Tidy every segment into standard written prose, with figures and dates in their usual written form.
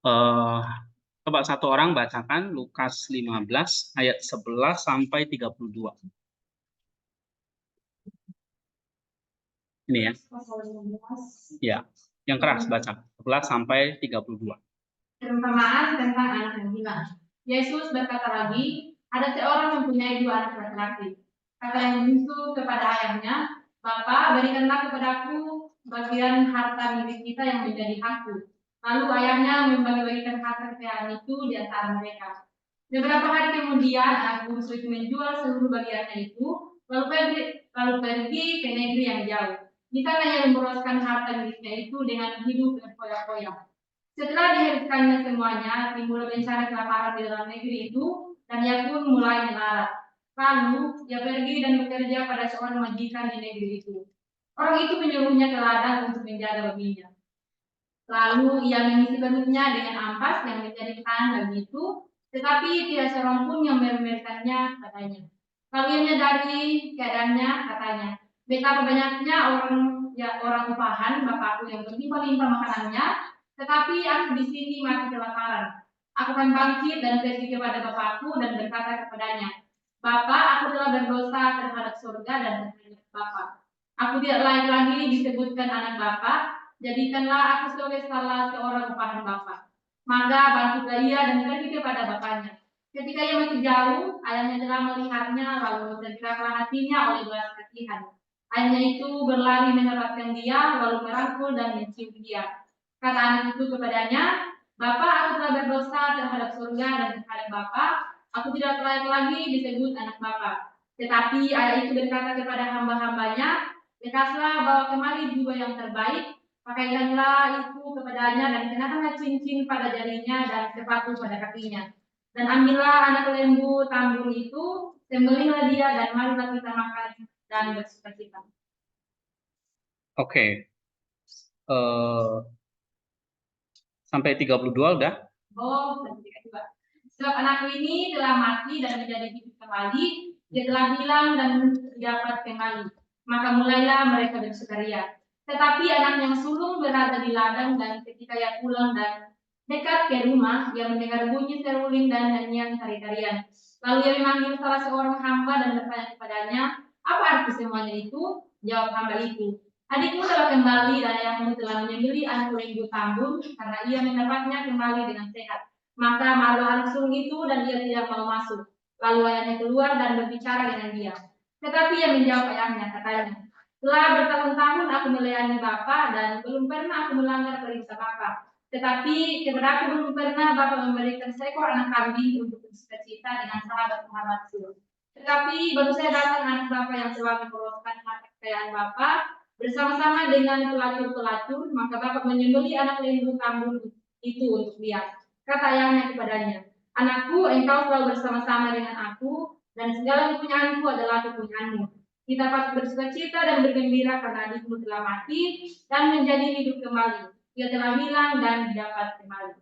Eh, Coba satu orang bacakan Lukas 15 ayat 11 sampai 32. Ini ya. Ya, yang keras baca 11 sampai 32. Perumpamaan tentang anak yang hilang. Yesus berkata lagi, ada seorang mempunyai 2 anak laki-laki. Kata yang bungsu kepada ayahnya, Bapa, berikanlah kepadaku bagian harta milik kita yang menjadi hakku. Lalu ayahnya membagi-bagikan harta kekayaan itu di antara mereka. Beberapa hari kemudian, anak bungsu itu menjual seluruh bagiannya itu, lalu pergi ke negeri yang jauh. Di sana ia memboroskan harta miliknya itu dengan hidup berfoya-foya. Setelah dihabiskannya semuanya, timbul bencana kelaparan di dalam negeri itu, dan ia pun mulai melarat. Lalu, ia pergi dan bekerja pada seorang majikan di negeri itu. Orang itu menyuruhnya ke ladang untuk menjaga babinya. Lalu, ia mengisi perutnya dengan ampas yang menjadi makanan bagi itu, tetapi tidak seorang pun yang membiarkannya, katanya. Lalu ia menyadari keadaannya, katanya, betapa banyaknya orang upahan bapakku yang berlimpah-limpah makanannya, tetapi aku di sini mati kelaparan. Aku akan bangkit dan pergi kepada bapakku dan berkata kepadanya, Bapa, aku telah berdosa terhadap surga dan terhadap Bapa. Aku tidak layak lagi disebutkan anak Bapa, jadikanlah aku sebagai salah seorang upahan Bapa. Maka bangkitlah ia dan pergi kepada bapaknya. Ketika ia masih jauh, ayahnya telah melihatnya, lalu tergeraklah hatinya oleh belas kasihan. Ayahnya itu berlari mendapatkan dia, lalu merangkul dan mencium dia. Kata anak itu kepadanya, Bapak, aku telah berdosa terhadap surga dan terhadap Bapak. Aku tidak layak lagi disebut anak Bapak. Tetapi ayah itu berkata kepada hamba-hambanya, lekaslah bawa kemari jubah yang terbaik, pakaikanlah itu kepadanya dan kenakanlah cincin pada jarinya dan sepatu pada kakinya. Dan ambillah anak lembu tambun itu, sembelihlah dia dan marilah kita makan dan bersuka-cita. Oke. Sampai 32 udah? Oh, sampai 32. Sebab anakku ini telah mati dan menjadi hidup kembali, dia telah hilang dan dapat kembali. Maka mulailah mereka bersukaria. Tetapi anak yang sulung berada di ladang dan ketika ia pulang dan dekat ke rumah, ia mendengar bunyi seruling dan nyanyian tari-tarian. Lalu ia memanggil salah seorang hamba dan bertanya kepadanya, apa arti semuanya itu? Jawab hamba itu, adikmu telah kembali dan ayahmu telah menyembelih anak lembu tambun karena ia mendapatnya kembali dengan sehat. Maka malu anak sulung itu dan dia tidak mau masuk. Lalu ayahnya keluar dan berbicara dengan dia. Tetapi ia menjawab ayahnya, katanya, telah bertahun-tahun aku melayani Bapa dan belum pernah aku melanggar perintah Bapa. Tetapi kepada aku belum pernah Bapa memberikan seekor anak kambing untuk bersuka-cita dengan sahabat-sahabatku. Tetapi baru saya datang anak Bapa yang telah memboroskan harta kekayaan Bapa bersama-sama dengan pelacur-pelacur, maka Bapak menyembelih anak lembu tambun itu untuk dia. Kata ayahnya kepadanya, anakku, engkau selalu bersama-sama dengan aku, dan segala kepunyaanku adalah kepunyaanmu. Kita patut bersukacita dan bergembira karena adikmu telah mati dan menjadi hidup kembali. Ia telah hilang dan didapat kembali.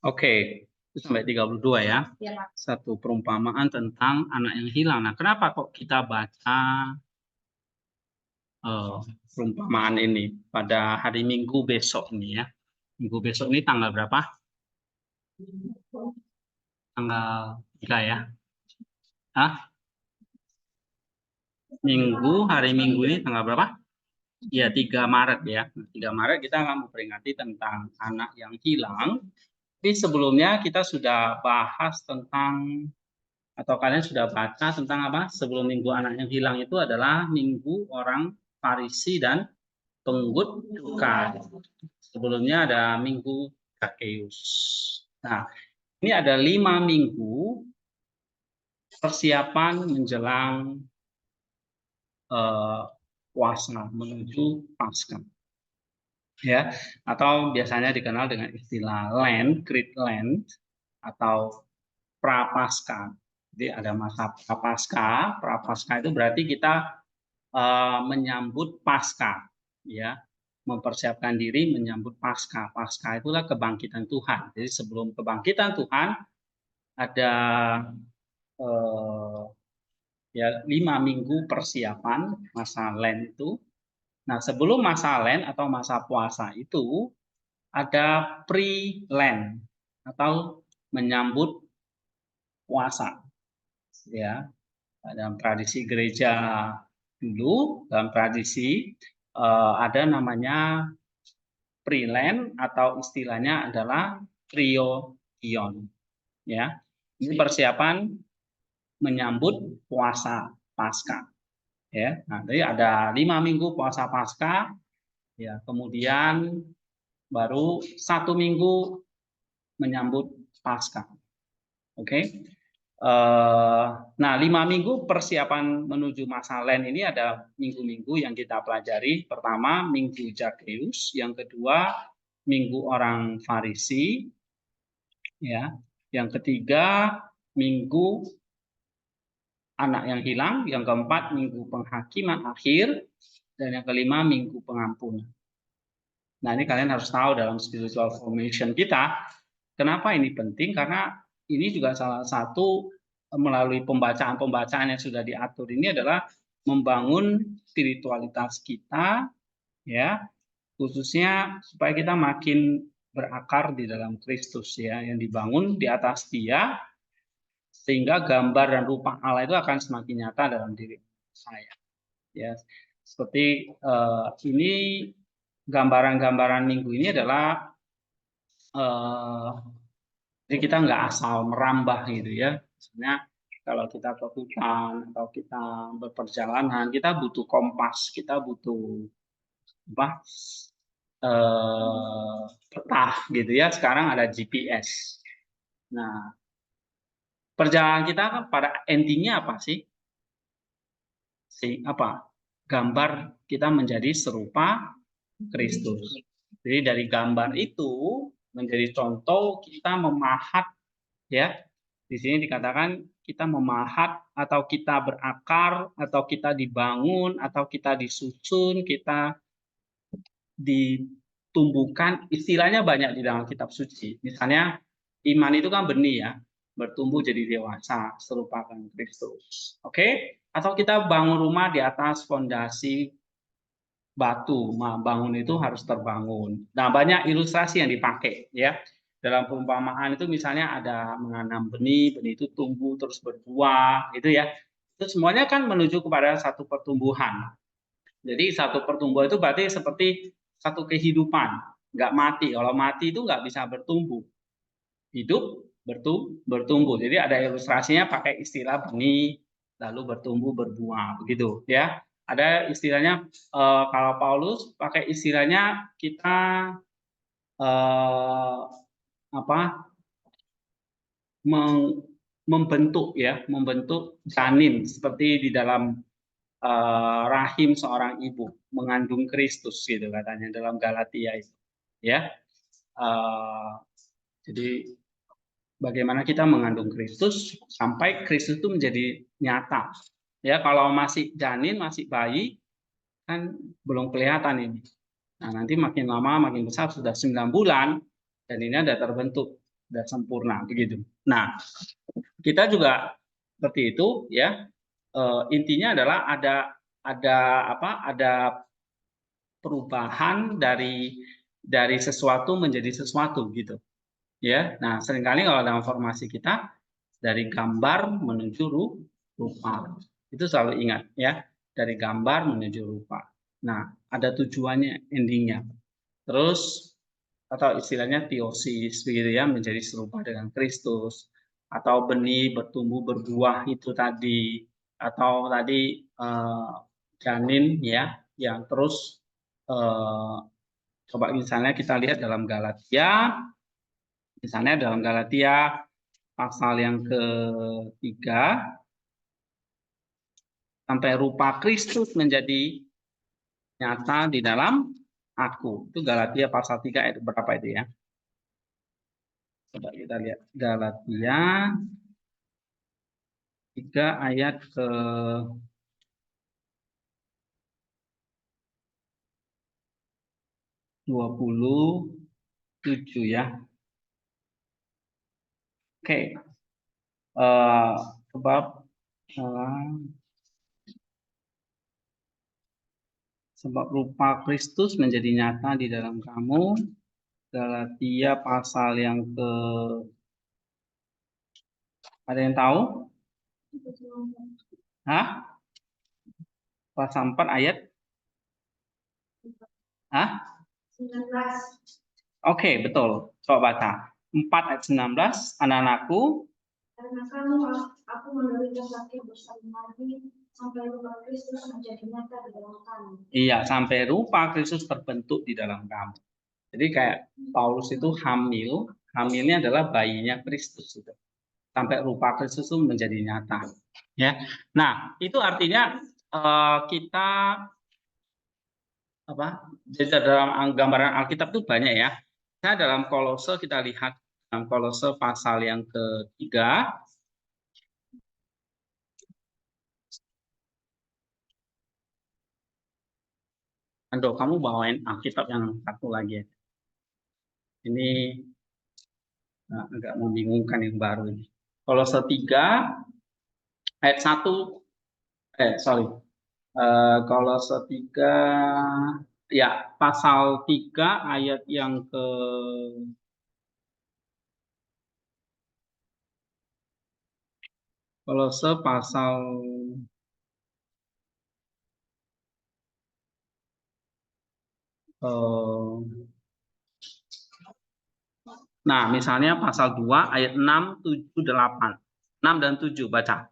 Oke, itu sampai 32 ya. Ya, Pak. Satu perumpamaan tentang anak yang hilang. Nah, kenapa kok kita baca perumpamaan ini pada hari Minggu besok ini ya? Minggu besok ini tanggal berapa? Tanggal 3 ya? Hah? Hari Minggu ini tanggal berapa? Ya, 3 Maret ya. 3 Maret kita akan memperingati tentang anak yang hilang. Tapi sebelumnya kita sudah bahas tentang, atau kalian sudah baca tentang apa? Sebelum minggu anak yang hilang itu adalah minggu orang Farisi dan penggut cukai. Sebelumnya ada minggu Zakheus. Nah, ini ada 5 minggu persiapan menjelang puasa menuju Paskah. Ya, atau biasanya dikenal dengan istilah Lent, Great Lent, atau Prapaskah. Jadi ada masa Prapaskah. Prapaskah itu berarti kita menyambut Paskah, ya, mempersiapkan diri menyambut Paskah. Paskah itulah kebangkitan Tuhan. Jadi sebelum kebangkitan Tuhan ada ya 5 minggu persiapan masa Lent itu. Nah, sebelum masa Lent atau masa puasa itu ada pre-Lent atau menyambut puasa, ya. Dalam tradisi gereja dulu, dalam tradisi ada namanya pre-Lent atau istilahnya adalah Trioion, ya. Ini persiapan menyambut puasa Paskah, ya. Nah, jadi ada 5 minggu puasa Paskah, ya. Kemudian baru 1 minggu menyambut Paskah, oke. Nah, 5 minggu persiapan menuju masa Lent ini ada minggu-minggu yang kita pelajari. Pertama, Minggu Zakheus, yang kedua, Minggu Orang Farisi, ya. Yang ketiga, Minggu Anak yang Hilang, yang keempat, Minggu Penghakiman Akhir, dan yang kelima, Minggu Pengampunan. Nah, ini kalian harus tahu dalam spiritual formation kita, kenapa ini penting, karena ini juga salah satu melalui pembacaan-pembacaan yang sudah diatur ini adalah membangun spiritualitas kita, ya, khususnya supaya kita makin berakar di dalam Kristus, ya, yang dibangun di atas Dia, sehingga gambar dan rupa Allah itu akan semakin nyata dalam diri saya, ya. Seperti ini gambaran-gambaran minggu ini adalah jadi kita nggak asal merambah gitu ya. Misalnya kalau kita ke hutan atau kita berperjalanan, kita butuh kompas, kita butuh apa? Peta gitu ya. Sekarang ada GPS. Nah, perjalanan kita kan pada intinya apa sih? Gambar kita menjadi serupa Kristus. Jadi dari gambar itu menjadi contoh kita memahat, ya. Di sini dikatakan kita memahat atau kita berakar atau kita dibangun atau kita disusun, kita ditumbuhkan. Istilahnya banyak di dalam kitab suci. Misalnya iman itu kan benih, ya, bertumbuh jadi dewasa serupakan Kristus. Oke? Atau kita bangun rumah di atas fondasi batu, bangun itu harus terbangun. Nah, banyak ilustrasi yang dipakai, ya. Dalam perumpamaan itu misalnya ada menanam benih, benih itu tumbuh terus berbuah, gitu ya. Itu semuanya kan menuju kepada satu pertumbuhan. Jadi satu pertumbuhan itu berarti seperti satu kehidupan, nggak mati. Kalau mati itu nggak bisa bertumbuh. Hidup bertumbuh. Jadi ada ilustrasinya pakai istilah benih, lalu bertumbuh berbuah, begitu ya. Ada istilahnya kalau Paulus pakai istilahnya kita membentuk, ya, membentuk janin seperti di dalam rahim seorang ibu mengandung Kristus, gitu katanya dalam Galatia itu, ya. Jadi bagaimana kita mengandung Kristus sampai Kristus itu menjadi nyata. Ya, kalau masih janin, masih bayi, kan belum kelihatan ini. Nah, nanti makin lama, makin besar, sudah 9 bulan, dan ini ada terbentuk, sudah sempurna, begitu. Nah, kita juga seperti itu, ya. Intinya adalah ada perubahan dari sesuatu menjadi sesuatu, gitu. Ya, nah seringkali kalau dalam formasi kita dari gambar menuju rupa, itu selalu ingat, ya, dari gambar menuju rupa. Nah, ada tujuannya, endingnya. Terus atau istilahnya teosis, begitu ya, menjadi serupa dengan Kristus, atau benih bertumbuh berbuah itu tadi, atau tadi janin, ya, yang terus coba misalnya kita lihat dalam Galatia. Misalnya dalam Galatia pasal yang ketiga, sampai rupa Kristus menjadi nyata di dalam aku. Itu Galatia pasal 3 ayat berapa itu, ya? Coba kita lihat Galatia 3 ayat ke 27, ya. Oke. Sebab rupa Kristus menjadi nyata di dalam kamu, Galatia pasal yang ke, ada yang tahu? Hah? Pasal 4 ayat? Hah? 19. Oke, betul. Coba baca. 4 ayat 19, anak-anakku. Karena kamu, aku menderita sakit bersama lagi sampai rupa Kristus menjadi nyata di dalam kamu. Iya, sampai rupa Kristus terbentuk di dalam kamu. Jadi kayak Paulus itu hamilnya adalah bayinya Kristus itu. Sampai rupa Kristus itu menjadi nyata. Ya. Nah, itu artinya kita apa? Jadi dalam gambaran Alkitab itu banyak ya. Nah, dalam Kolose kita lihat dalam Kolose pasal yang ketiga. Ando, kamu bawain Alkitab yang satu lagi ya. Ini agak membingungkan yang baru ini. Kolose 3 ayat 1, sorry. Kolose 3 ya, pasal 3 ayat yang ke Kolose pasal nah, misalnya pasal 2 ayat 6, 7, 8. 6 dan 7 baca.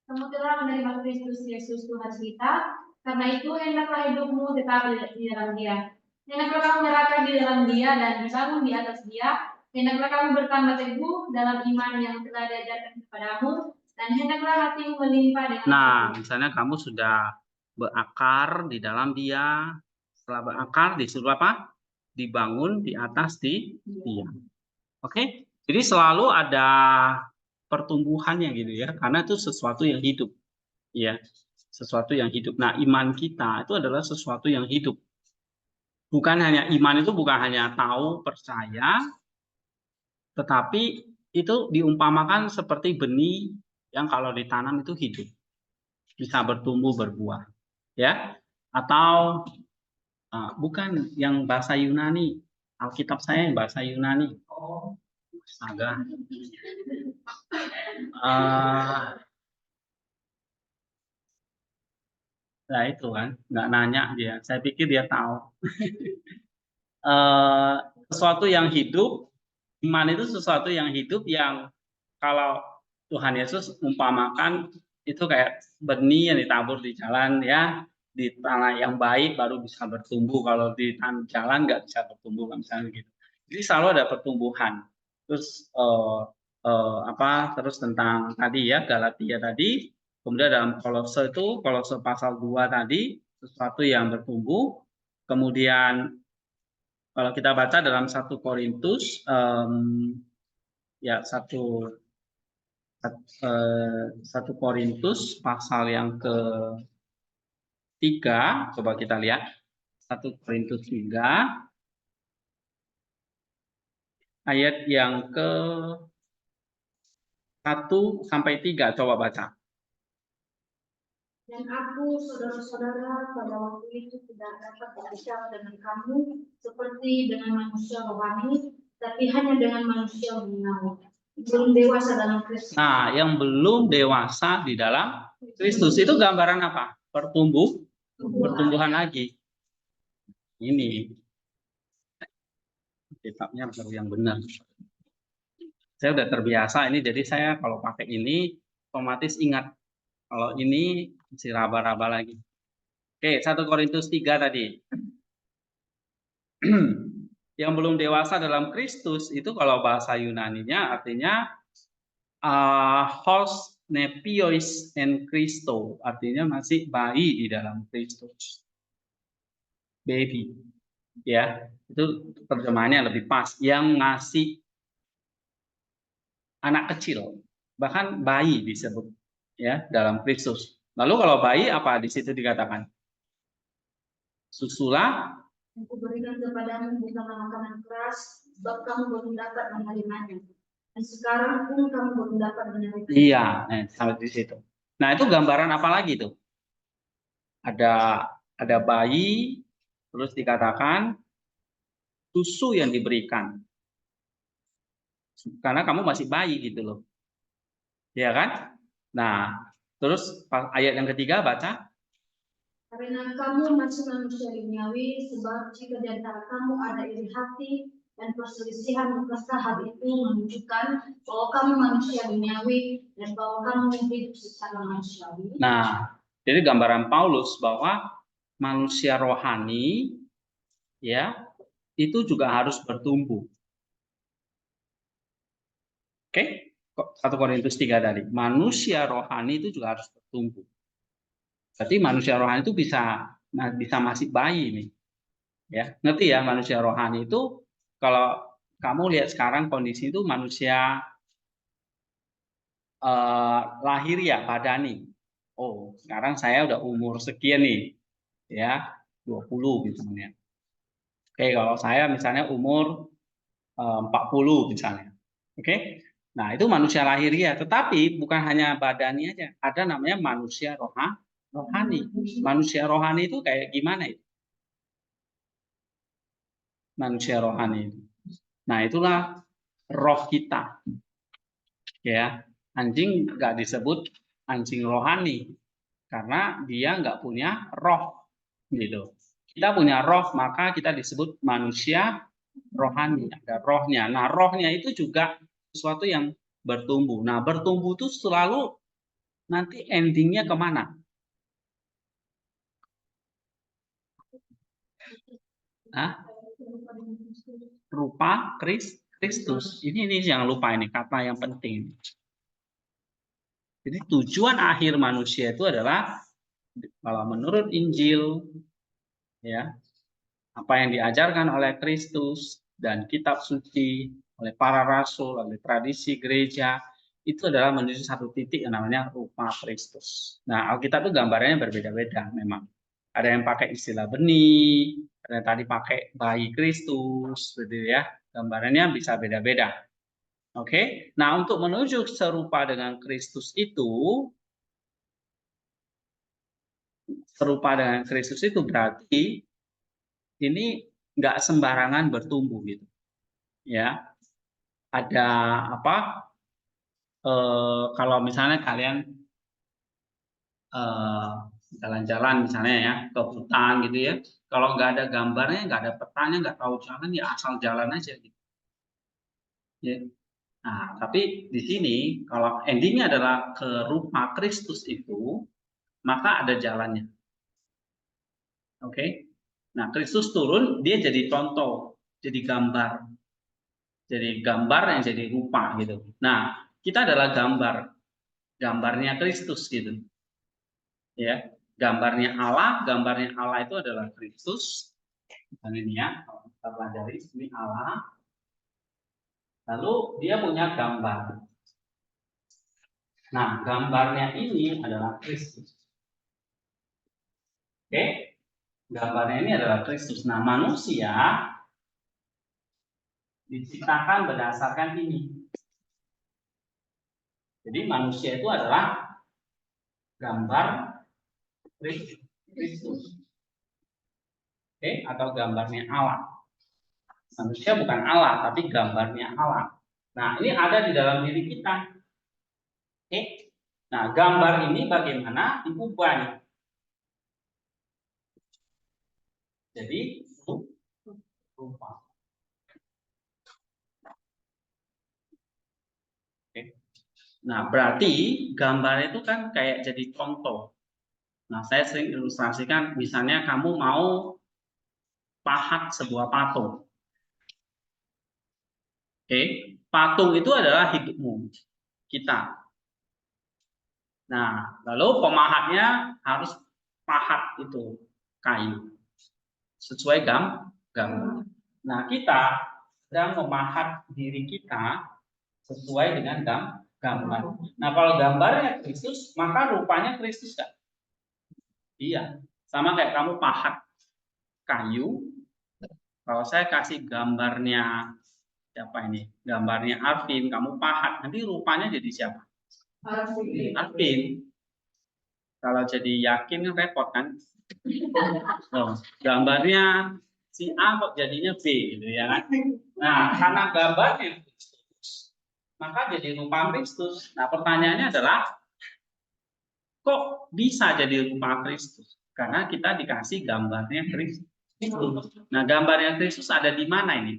Kamu telah menerima Kristus Yesus Tuhan kita, karena itu hendaklah hidupmu tetap di dalam Dia. Hendaklah kamu menyerahkan di dalam Dia dan dibangun di atas Dia. Hendaklah kamu bertambah teguh dalam iman yang telah diajarkan kepadamu, dan hendaklah hatimu melimpah dengan Nah, misalnya kamu sudah berakar di dalam Dia. Setelah berakar disuruh apa? Dibangun di atas di Dia. Oke? Jadi selalu ada pertumbuhannya gitu ya, karena itu sesuatu yang hidup. Ya, sesuatu yang hidup. Nah, iman kita itu adalah sesuatu yang hidup. Bukan hanya iman itu bukan hanya tahu, percaya, tetapi itu diumpamakan seperti benih yang kalau ditanam itu hidup, bisa bertumbuh berbuah, ya. Atau bukan yang bahasa Yunani, Alkitab saya yang bahasa Yunani. Oh, astaga. Nah itu kan, nggak nanya dia. Saya pikir dia tahu. Sesuatu yang hidup, iman itu sesuatu yang hidup yang kalau Tuhan Yesus umpamakan itu kayak benih yang ditabur di jalan ya, di tanah yang baik baru bisa bertumbuh. Kalau di tanah jalan nggak bisa bertumbuh misalnya gitu. Jadi selalu ada pertumbuhan. Terus terus tentang tadi ya Galatia tadi, kemudian dalam Kolose itu Kolose pasal 2 tadi sesuatu yang bertumbuh. Kemudian kalau kita baca dalam 1 Korintus ya 1 Korintus pasal yang ke-3, coba kita lihat 1 Korintus 3 ayat yang ke-1 sampai 3, coba baca. Dan aku, saudara-saudara, pada waktu itu tidak dapat berbicara dengan kamu seperti dengan manusia rohani, tapi hanya dengan manusia duniawi. Belum dewasa dalam Kristus. Nah, yang belum dewasa di dalam Kristus itu gambaran apa? Pertumbuhan lagi. Ini kitabnya baru yang benar. Saya udah terbiasa ini, jadi saya kalau pakai ini otomatis ingat. Kalau ini masih raba-raba lagi. Oke, 1 Korintus 3 tadi. Yang belum dewasa dalam Kristus itu kalau bahasa Yunaninya artinya hos nepios en Christo, artinya masih bayi di dalam Kristus. Baby. Ya, itu terjemahannya lebih pas. Yang ngasih anak kecil, bahkan bayi disebut ya dalam Kristus. Lalu kalau bayi apa di situ dikatakan? Susulah Aku berikan kepadamu bukanlah makanan keras, sebab kamu belum dapat menerimanya. Dan sekarang pun kamu belum dapat menerimanya. Iya, sampai di situ. Nah, itu gambaran apa lagi tuh? Ada bayi, terus dikatakan susu yang diberikan. Karena kamu masih bayi gitu loh. Ya kan? Nah, terus ayat yang ketiga baca. Karena kamu masih manusia duniawi, sebab jika di antara kamu ada iri hati dan perselisihan, maka hal itu menunjukkan bahwa kamu manusia duniawi dan bahwa kamu hidup secara manusiawi. Nah, jadi gambaran Paulus bahwa manusia rohani ya itu juga harus bertumbuh. Oke? 1 Korintus 3 tadi. Manusia rohani itu juga harus bertumbuh. Berarti manusia rohani itu bisa masih bayi nih. Ya, ngerti ya, manusia rohani itu kalau kamu lihat sekarang kondisi itu manusia lahir ya, badani. Oh, sekarang saya udah umur sekian nih. Ya, 20 misalnya. Oke, kalau saya misalnya umur 40 misalnya. Oke. Nah, itu manusia lahiriah, tetapi bukan hanya badani aja. Ada namanya manusia rohani. Manusia rohani itu kayak gimana itu? Manusia rohani itu. Nah, itulah roh kita. Ya, anjing nggak disebut anjing rohani karena dia nggak punya roh gitu. Kita punya roh, maka kita disebut manusia rohani, ada rohnya. Nah, rohnya itu juga sesuatu yang bertumbuh. Nah, bertumbuh itu selalu nanti endingnya kemana? Hah? Rupa Kristus. Ini jangan lupa ini kata yang penting. Jadi tujuan akhir manusia itu adalah kalau menurut Injil ya, apa yang diajarkan oleh Kristus dan kitab suci oleh para rasul, oleh tradisi gereja, itu adalah menuju satu titik yang namanya rupa Kristus. Nah, Alkitab itu gambarnya berbeda-beda memang. Ada yang pakai istilah benih, ada yang tadi pakai bayi Kristus, gitu ya. Gambarannya bisa beda-beda. Oke. Nah, untuk menuju serupa dengan Kristus itu berarti ini nggak sembarangan bertumbuh gitu. Ya. Ada apa? Kalau misalnya kalian jalan-jalan misalnya ya ke hutan gitu ya, kalau nggak ada gambarnya, nggak ada petanya, nggak tahu jalan ya asal jalan aja gitu. Ya. Nah, tapi di sini kalau endingnya adalah ke rupa Kristus itu, maka ada jalannya. Oke? Nah, Kristus turun, dia jadi contoh, jadi gambar. Jadi gambar yang jadi rupa gitu. Nah, kita adalah gambarnya Kristus gitu. Ya, gambarnya Allah itu adalah Kristus. Ini ya, kalau kita pelajari ini Allah. Lalu dia punya gambar. Nah, gambarnya ini adalah Kristus. Oke? Gambarnya ini adalah Kristus. Nah, manusia diciptakan berdasarkan ini. Jadi manusia itu adalah gambar Kristus. Oke, atau gambarnya Allah. Manusia bukan Allah, tapi gambarnya Allah. Nah, ini ada di dalam diri kita. Oke. Nah, gambar ini bagaimana diubah nih? Jadi rupa. Oke. Nah, berarti gambar itu kan kayak jadi contoh. Nah, saya sering ilustrasikan, misalnya kamu mau pahat sebuah patung. Oke, patung itu adalah hidupmu, kita. Nah, lalu pemahatnya harus pahat itu kayu sesuai gambar. Nah, kita sedang memahat diri kita sesuai dengan gambar. Nah, kalau gambarnya Kristus, maka rupanya Kristus kan? Iya, sama kayak kamu pahat kayu. Kalau saya kasih gambarnya siapa ini? Gambarnya Arvin, kamu pahat, nanti rupanya jadi siapa? Arvin. Kalau jadi Yakin repot kan? Oh, gambarnya si A kok jadinya B gitu ya kan. Nah, karena gambarnya Kristus, maka jadi rupa Kristus. Nah, pertanyaannya adalah kok bisa jadi rupa Kristus? Karena kita dikasih gambarnya Kristus. Nah, gambarnya Kristus ada di mana ini?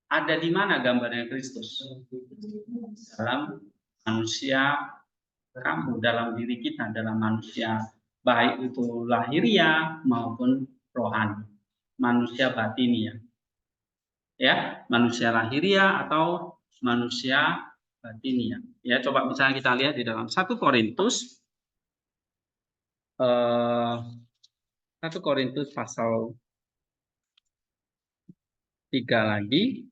Ada di mana gambarnya Kristus? Dalam manusia kamu, dalam diri kita, dalam manusia, baik itu lahiriah maupun rohani, manusia batinia. Ya, manusia lahiriah atau manusia batinia. Ya, coba misalnya kita lihat di dalam 1 Korintus 1 Korintus pasal 3 lagi.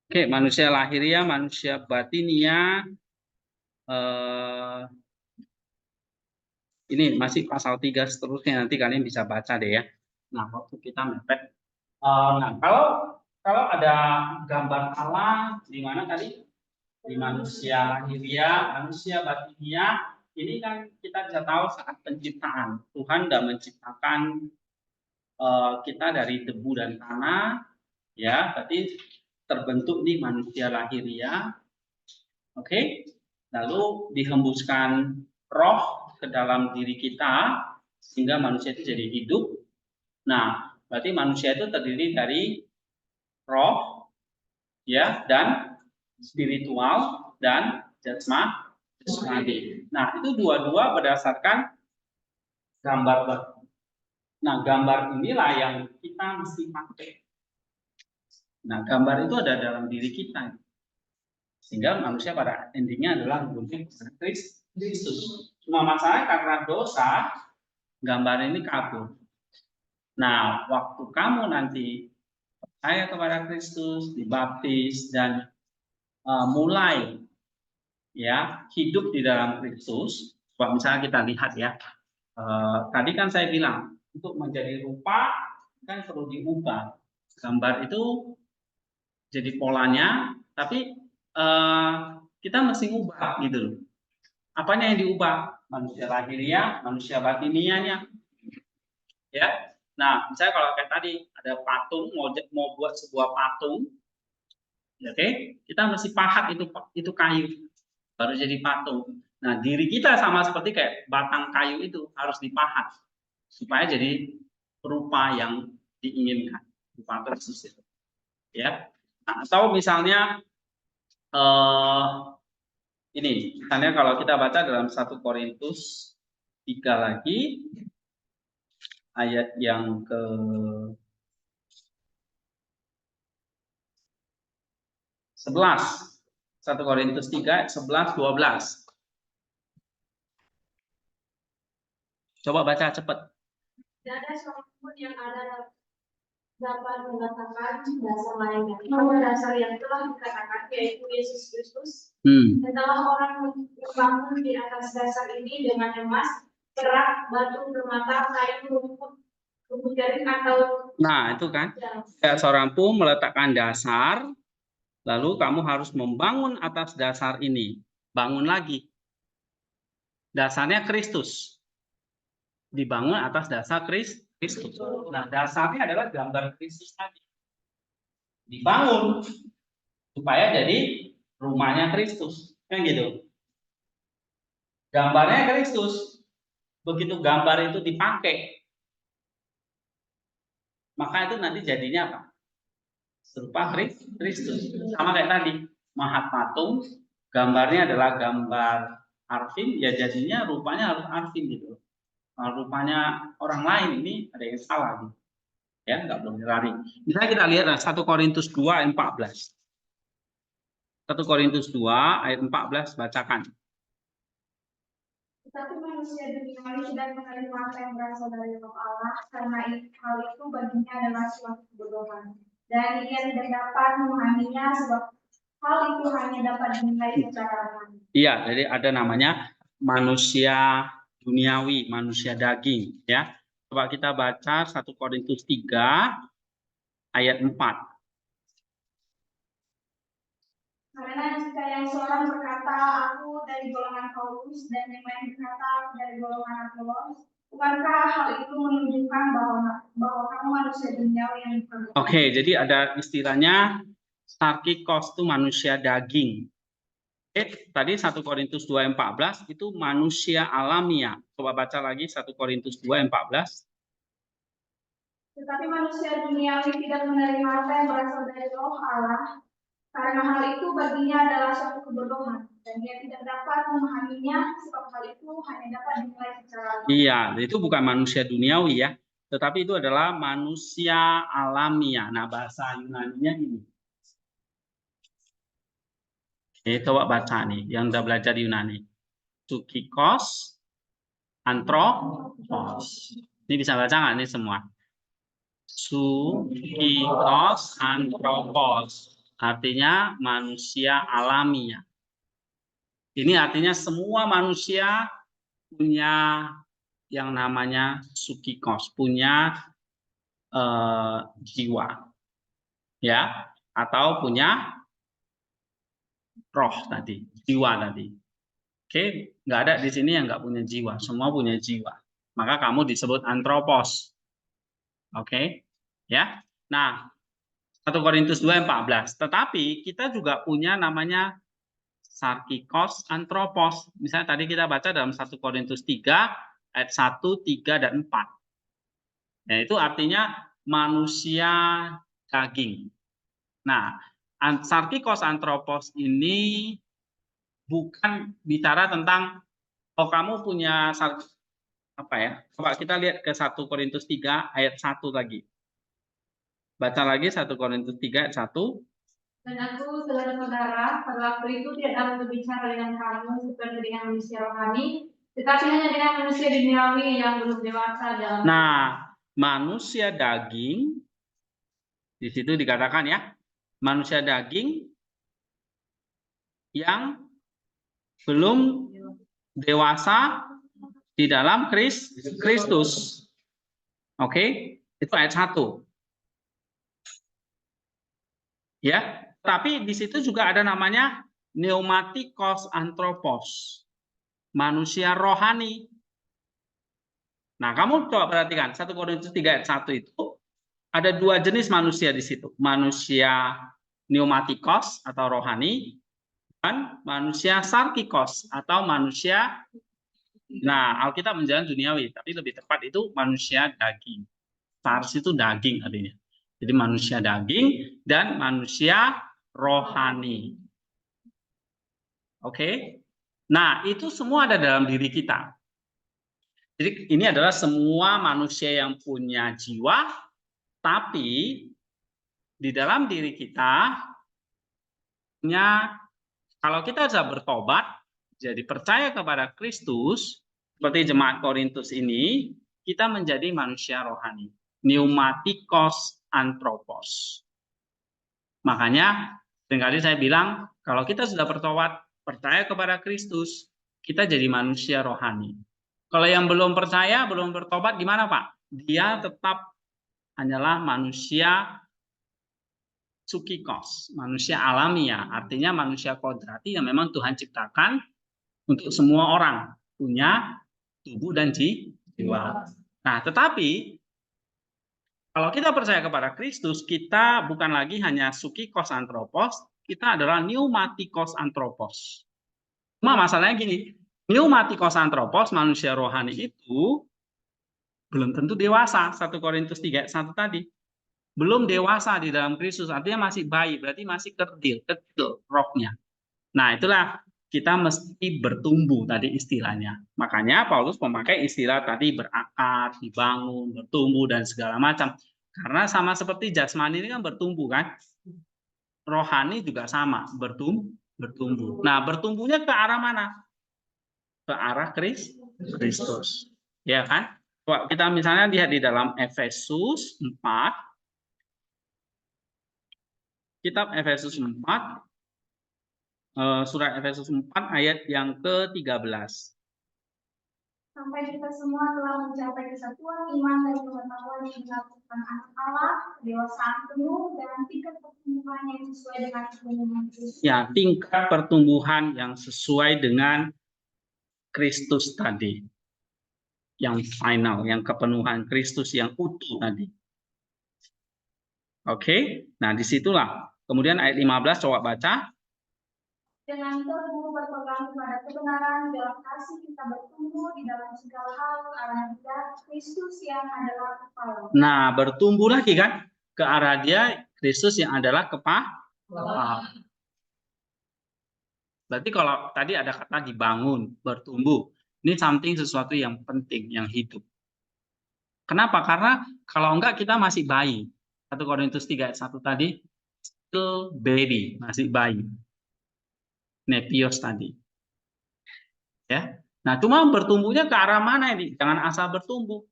Oke, manusia lahiriah, manusia batinia. Ini masih pasal 3 seterusnya, nanti kalian bisa baca deh ya. Nah, waktu kita mepet. Nah, kalau ada gambar Allah di mana tadi? Di manusia lahiriah, manusia batinia, ini kan kita bisa tahu saat penciptaan. Tuhan sudah menciptakan kita dari debu dan tanah, ya, berarti terbentuk nih manusia lahiriah. Oke, lalu dihembuskan roh ke dalam diri kita sehingga manusia itu jadi hidup. Nah, berarti manusia itu terdiri dari roh, ya, dan spiritual dan jasmani. Nah, itu dua-dua berdasarkan gambar. Nah, gambar inilah yang kita mesti pakai. Nah, gambar itu ada dalam diri kita. Sehingga manusia pada endingnya adalah berbentuk Kristus. Cuma masalahnya karena dosa, gambar ini kabur. Nah, waktu kamu nanti percaya kepada Kristus, dibaptis, dan mulai ya hidup di dalam Kristus. Kalau misalnya kita lihat ya, tadi kan saya bilang untuk menjadi rupa kan perlu diubah. Gambar itu jadi polanya, tapi kita mesti ubah gitu loh. Apanya yang diubah? Manusia lahiriah, manusia batinianya. Ya. Nah, misalnya kalau kayak tadi ada patung, mau buat sebuah patung, oke, kita mesti pahat itu kayu baru jadi patung. Nah, diri kita sama seperti kayak batang kayu itu harus dipahat supaya jadi rupa yang diinginkan, rupa Kristus itu. Ya. Nah, atau misalnya ini, misalnya kalau kita baca dalam 1 Korintus 3 lagi, ayat yang ke 11. 1 Korintus 3, 11, 12. Coba baca cepat. Tidak ada seorang pun yang dapat mengatakan dasar lainnya. Namun dasar yang telah dikatakan yaitu Yesus Kristus. Setelah orang membangun di atas dasar ini dengan emas, perak, batu, permata, kayu, rumput jaring atau. Nah, itu kan. Tidak seorang pun meletakkan dasar, lalu kamu harus membangun atas dasar ini. Bangun lagi. Dasarnya Kristus. Dibangun atas dasar Kristus. Nah, dasarnya adalah gambar Kristus tadi. Dibangun supaya jadi rumahnya Kristus. Kan gitu. Gambarnya Kristus. Begitu gambar itu dipakai, maka itu nanti jadinya apa? Serupa Kristus. Sama kayak tadi, mahat patung, gambarnya adalah gambar Arvin, ya jadinya rupanya harus Arvin gitu. Kalau rupanya orang lain, ini ada yang salah gitu. Ya, nggak boleh lari. Misalnya kita lihat 1 Korintus 2 ayat 14. 1 Korintus 2 ayat 14, bacakan. Tetapi manusia duniawi tidak menerima apa yang berasal dari Roh Allah, karena hal itu baginya adalah suatu kebodohan. Dan ia tidak dapat memahaminya sebab hal itu hanya dapat dinilai secara rohani. Iya, jadi ada namanya manusia duniawi, manusia daging, ya. Coba kita baca 1 Korintus 3 ayat 4. Karena jika yang seorang berkata, aku dari golongan Paulus, dan yang lain berkata, aku dari golongan Apolos, bukankah hal itu menunjukkan bahwa kamu manusia duniawi yang berbeda? Oke, jadi ada istilahnya sarkikos itu manusia daging. Tadi 1 Korintus 2:14 itu manusia alamiah. Coba baca lagi 1 Korintus 2:14. Tetapi manusia duniawi tidak menerima apa yang berasal dari Roh Allah, karena hal itu baginya adalah suatu kebodohan, dan dia tidak dapat memahaminya, sebab hal itu hanya dapat dinilai secara alami. Iya, itu bukan manusia duniawi ya, tetapi itu adalah manusia alamiah. Nah, bahasa Yunaninya ini. Coba baca nih, yang udah belajar Yunani. Sukikos, antropos. Ini bisa baca nggak nih semua? Sukikos, antropos. Artinya manusia alamiah. Ini artinya semua manusia punya yang namanya sukikos, punya jiwa, ya, atau punya roh tadi, jiwa tadi. Oke, nggak ada di sini yang nggak punya jiwa, semua punya jiwa. Maka kamu disebut antropos. Oke, ya. Nah, 1 Korintus 2:14. Tetapi kita juga punya namanya sarkikos, antropos. Misalnya tadi kita baca dalam 1 Korintus 3 ayat 1, 3 dan 4. Nah, itu artinya manusia daging. Nah, sarkikos antropos ini bukan bicara tentang kamu punya apa ya? Coba kita lihat ke 1 Korintus 3 ayat 1 lagi. Baca lagi 1 Korintus 3 ayat 1. Dan aku, saudara-saudara, pada waktu itu tidak dapat berbicara dengan kamu seperti dengan manusia rohani, tetapi hanya dengan manusia duniawi yang belum dewasa dalam. Nah, manusia daging di situ dikatakan ya, manusia daging yang belum dewasa di dalam Kristus. Oke, itu ayat 1. Ya, tapi di situ juga ada namanya pneumatikos antropos, manusia rohani. Nah, kamu coba perhatikan 1 Korintus 3 ayat 1 itu ada 2 jenis manusia di situ. Manusia pneumatikos atau rohani dan manusia sarkikos atau manusia, nah, Alkitab menjelaskan duniawi, tapi lebih tepat itu manusia daging. Sars itu daging artinya. Jadi manusia daging dan manusia rohani. Oke. Nah, itu semua ada dalam diri kita. Jadi ini adalah semua manusia yang punya jiwa, tapi di dalam diri kita punya, kalau kita sudah bertobat, jadi percaya kepada Kristus, seperti jemaat Korintus ini, kita menjadi manusia rohani. Pneumatikos antropos. Makanya seringkali saya bilang, kalau kita sudah bertobat, percaya kepada Kristus, kita jadi manusia rohani. Kalau yang belum percaya, belum bertobat, gimana Pak? Dia tetap hanyalah manusia sukikos, manusia alamiah, artinya manusia kodrati yang memang Tuhan ciptakan untuk semua orang, punya tubuh dan jiwa. Nah, tetapi kalau kita percaya kepada Kristus, kita bukan lagi hanya sukikos antropos, kita adalah pneumatikos antropos. Cuma masalahnya gini, pneumatikos antropos, manusia rohani itu belum tentu dewasa. 1 Korintus 3 ayat 1 tadi. Belum dewasa di dalam Kristus, artinya masih bayi, berarti masih kecil rohnya. Nah, itulah kita mesti bertumbuh tadi istilahnya. Makanya Paulus memakai istilah tadi berakar, dibangun, bertumbuh, dan segala macam. Karena sama seperti jasmani ini kan bertumbuh kan. Rohani juga sama, bertumbuh. Nah, bertumbuhnya ke arah mana? Ke arah Kristus. Ya kan? Kita misalnya lihat di dalam Efesus 4. Kitab Efesus 4. Surat Efesus 4 ayat yang ke-13. sampai kita semua telah mencapai kesatuan iman dan pengetahuan yang dilakukan anak Allah, kedewasaan penuh dan tingkat pertumbuhan yang sesuai dengan kebenaran Kristus. Ya, tingkat pertumbuhan yang sesuai dengan Kristus tadi. Yang final, yang kepenuhan Kristus yang utuh tadi. Oke, nah disitulah. Kemudian ayat 15, coba baca. Dengan teguh berpegang kepada kebenaran, dalam kasih kita bertumbuh di dalam segala hal ke arah Dia, Kristus yang adalah kepala. Nah, bertumbuh lagi kan ke arah Dia, Kristus yang adalah kepala. Berarti kalau tadi ada kata dibangun, bertumbuh, ini something sesuatu yang penting, yang hidup. Kenapa? Karena kalau enggak kita masih bayi. 1 Korintus 3 ayat 1 tadi, still baby, masih bayi. Nepios tadi. Ya. Nah, cuma bertumbuhnya ke arah mana ini? Jangan asal bertumbuh.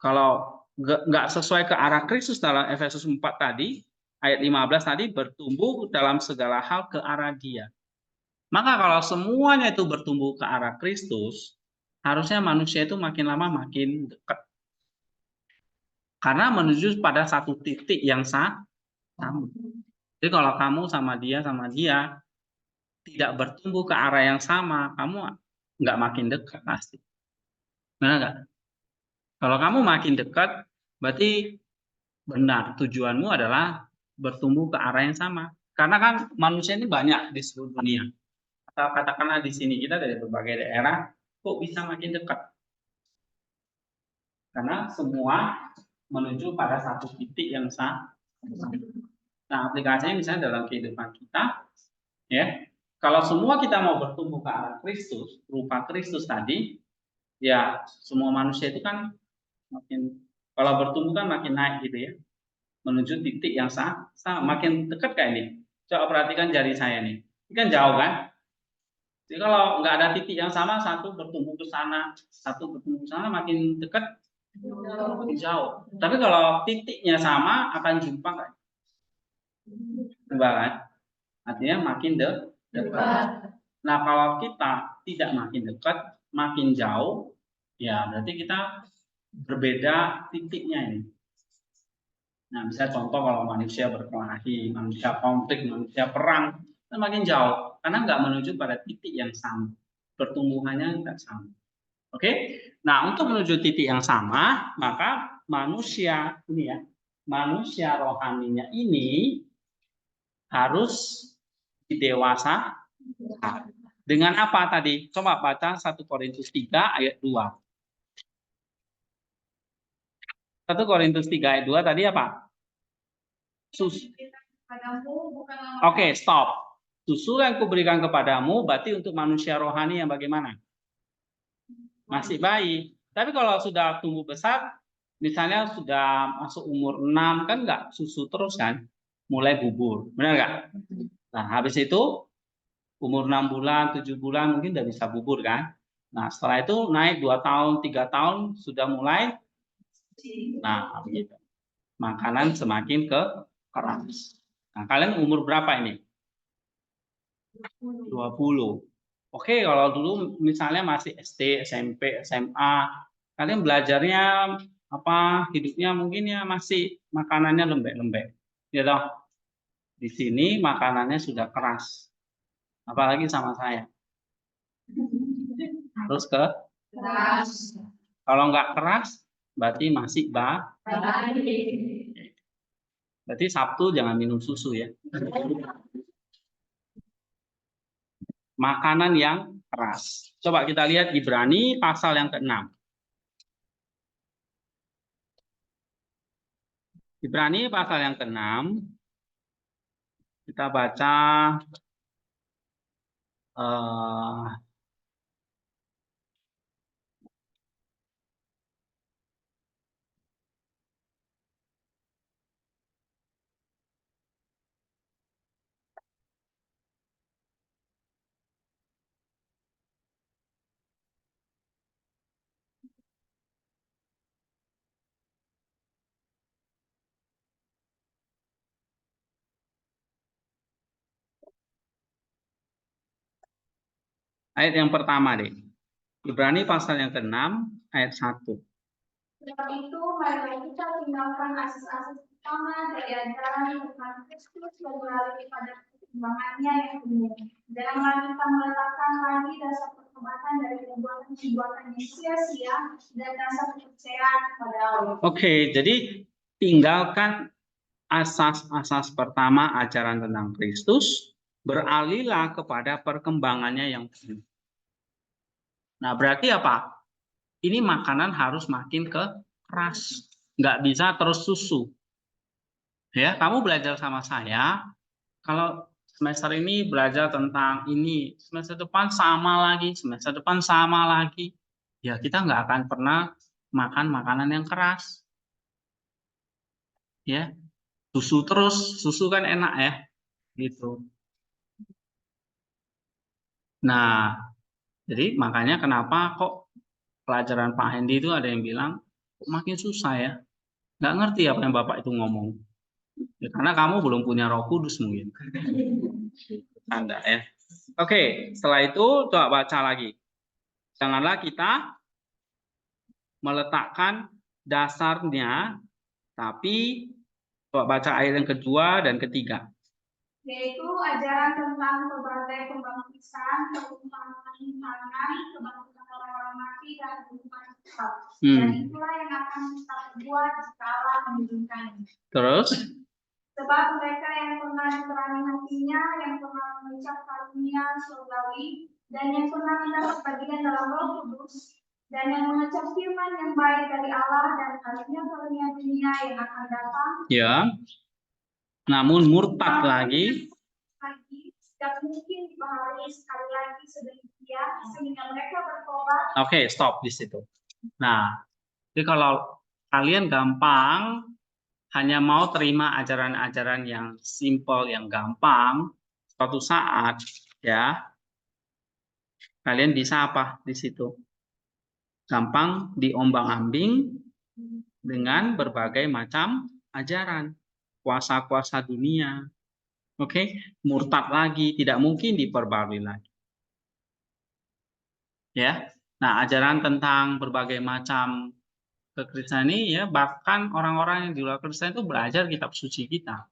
Kalau nggak sesuai ke arah Kristus dalam Efesus 4 tadi, ayat 15 tadi, bertumbuh dalam segala hal ke arah Dia. Maka kalau semuanya itu bertumbuh ke arah Kristus, harusnya manusia itu makin lama makin dekat. Karena menuju pada satu titik yang sama. Jadi kalau kamu sama dia tidak bertumbuh ke arah yang sama, kamu nggak makin dekat pasti. Benar nggak? Kalau kamu makin dekat, berarti benar tujuanmu adalah bertumbuh ke arah yang sama. Karena kan manusia ini banyak di seluruh dunia. Atau katakanlah di sini kita dari berbagai daerah, kok bisa makin dekat? Karena semua menuju pada satu titik yang sama. Nah, aplikasinya misalnya dalam kehidupan kita, ya, kalau semua kita mau bertumbuh ke arah Kristus, rupa Kristus tadi, ya semua manusia itu kan makin, kalau bertumbuh kan makin naik gitu ya, menuju titik yang sama, makin dekat kayak ini. Coba perhatikan jari saya nih, ini kan jauh kan? Jadi kalau nggak ada titik yang sama, satu bertumbuh ke sana, satu bertumbuh ke sana, makin dekat, makin jauh. Tapi kalau titiknya sama, akan jumpa kan? Coba kan? Artinya makin dekat. Nah, kalau kita tidak makin dekat, makin jauh, ya berarti kita berbeda titiknya ini. Nah, bisa contoh kalau manusia berkelahi, manusia konflik, manusia perang, kan makin jauh. Karena nggak menuju pada titik yang sama. Pertumbuhannya nggak sama. Oke? Nah, untuk menuju titik yang sama, maka manusia ini ya, manusia rohaninya ini harus didewasa. Dengan apa tadi? Coba baca 1 Korintus 3 ayat 2. 1 Korintus 3 ayat 2 tadi apa? Oke, stop. Susu yang kuberikan kepadamu berarti untuk manusia rohani yang bagaimana? Masih bayi. Tapi kalau sudah tumbuh besar, misalnya sudah masuk umur 6, kan nggak susu terus kan? Mulai bubur. Benar nggak? Nah, habis itu umur 6 bulan, 7 bulan mungkin udah bisa bubur kan? Nah, setelah itu naik 2 tahun, 3 tahun sudah mulai. Nah, begitu. Makanan semakin keras. Nah, kalian umur berapa ini? 20. Oke, kalau dulu misalnya masih SD, SMP, SMA, kalian belajarnya apa? Hidupnya mungkin ya masih makanannya lembek-lembek. Ya toh? Di sini makanannya sudah keras. Apalagi sama saya. Harus Keras. kalau nggak keras, berarti masih berarti Sabtu jangan minum susu ya. Makanan yang keras. Coba kita lihat Ibrani pasal yang ke-6. Ibrani pasal yang ke-6. Kita baca ayat yang pertama deh. Ibrani pasal yang ke-6 ayat 1. Sebab itu, marilah kita tinggalkan asas-asas pertama dari ajaran Tuhan Kristus dan beralih kepada perkembangannya yang penuh. Janganlah kita meletakkan lagi dasar pertobatan dari perbuatan-perbuatan yang sia-sia dan dasar kepercayaan kepada Allah. Oke, jadi tinggalkan asas-asas pertama ajaran tentang Kristus, beralihlah kepada perkembangannya yang penuh. Nah, berarti apa? Ini makanan harus makin keras, nggak bisa terus susu. Ya, kamu belajar sama saya, kalau semester ini belajar tentang ini, semester depan sama lagi, semester depan sama lagi, ya kita nggak akan pernah makan makanan yang keras. Ya, susu terus, susu kan enak ya, gitu. Nah, jadi makanya kenapa kok pelajaran Pak Hendy itu ada yang bilang makin susah ya, nggak ngerti apa yang Bapak itu ngomong. Ya, karena kamu belum punya Roh Kudus mungkin. Anda ya. Oke, setelah itu coba baca lagi. Janganlah kita meletakkan dasarnya, tapi coba baca ayat yang kedua dan ketiga. Yaitu ajaran tentang berbagai pembaptisan, tangan, kebangkitan orang-orang mati, dan kehidupan kekal. Dan itulah yang akan kita perbuat jika Allah mengizinkannya. Terus? Sebab mereka yang pernah diterangi hatinya, yang pernah mengucap karunia surgawi, dan yang pernah mendapat bagian dalam Roh Kudus, dan yang mengucap firman yang baik dari Allah dan karunia dunia yang akan datang. Ya. Namun murtad lagi. Tidak mungkin dibaharui sekali lagi sedemikian sehingga mereka bertobat. Oke, stop di situ. Nah, jadi kalau kalian gampang hanya mau terima ajaran-ajaran yang simple, yang gampang, suatu saat ya kalian bisa apa di situ? Gampang diombang-ambing dengan berbagai macam ajaran, kuasa-kuasa dunia. Oke, murtad lagi, tidak mungkin diperbarui lagi. Ya. Nah, ajaran tentang berbagai macam kekristenan ini ya, bahkan orang-orang yang di luar Kristen itu belajar kitab suci kita.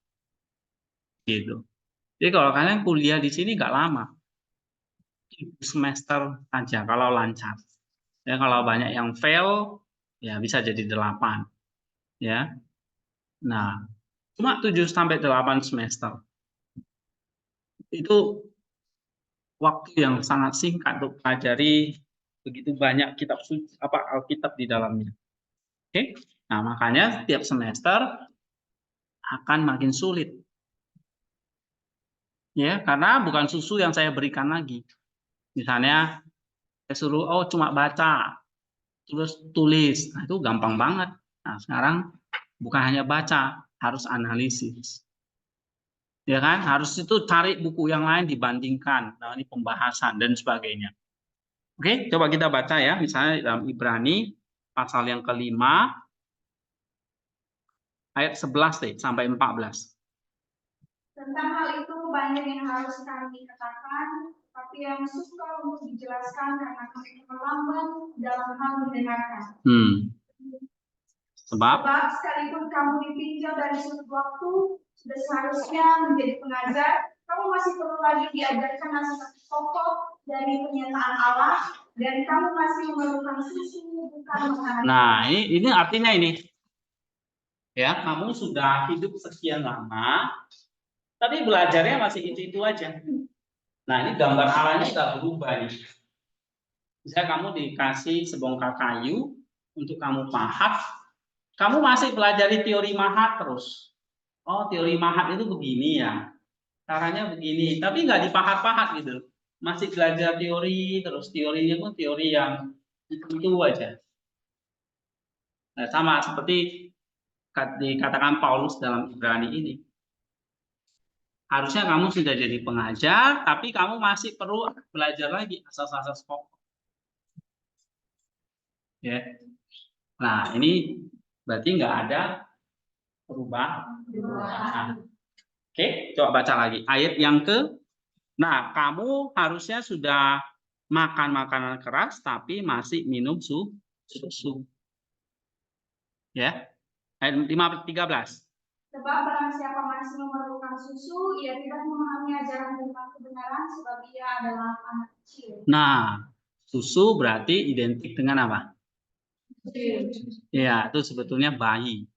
Gitu. Jadi kalau kalian kuliah di sini nggak lama. Semester saja kalau lancar. Ya, kalau banyak yang fail ya bisa jadi 8. Ya. Nah, cuma 7 sampai 8 semester. Itu waktu yang sangat singkat untuk pelajari begitu banyak kitab suci, Alkitab di dalamnya. Oke. Nah, makanya setiap semester akan makin sulit. Ya, karena bukan susu yang saya berikan lagi. Misalnya saya suruh cuma baca terus tulis. Nah, itu gampang banget. Nah, sekarang bukan hanya baca, harus analisis. Ya kan? Harus itu cari buku yang lain dibandingkan. Nah, ini pembahasan dan sebagainya. Oke, coba kita baca ya. Misalnya dalam Ibrani pasal yang ke-5 ayat 11 deh sampai 14. Tentang hal itu banyak yang harus kami katakan, tapi yang suka untuk dijelaskan karena kami terlambat dalam hal mendengarkan. Sebab sekalipun kamu ditinjau dari sudut waktu, sudah seharusnya menjadi pengajar, kamu masih perlu lagi diajarkan asas pokok dari pernyataan Allah, dan kamu masih memerlukan susu bukan makanan. Nah, ini artinya ini. Ya, kamu sudah hidup sekian lama, tapi belajarnya masih itu aja. Nah, ini gambar Allahnya sudah berubah nih. Misalnya kamu dikasih sebongkah kayu untuk kamu pahat, kamu masih pelajari teori mahat terus. Oh, teori mahat itu begini ya, caranya begini, tapi nggak dipahat-pahat gitu. Masih belajar teori terus, teorinya pun teori yang itu aja. Nah, sama seperti dikatakan Paulus dalam Ibrani ini. Harusnya kamu sudah jadi pengajar, tapi kamu masih perlu belajar lagi asas-asas pokok. Ya. Nah, ini berarti nggak ada perubahan. Nah, oke, coba baca lagi ayat yang ke. Nah, kamu harusnya sudah makan makanan keras tapi masih minum susu. Ya. Ayat 13. Sebab barang siapa masih memerlukan susu, ia tidak memahami ajaran tentang kebenaran sebab ia adalah anak kecil. Nah, susu berarti identik dengan apa? Ya, itu sebetulnya bayi.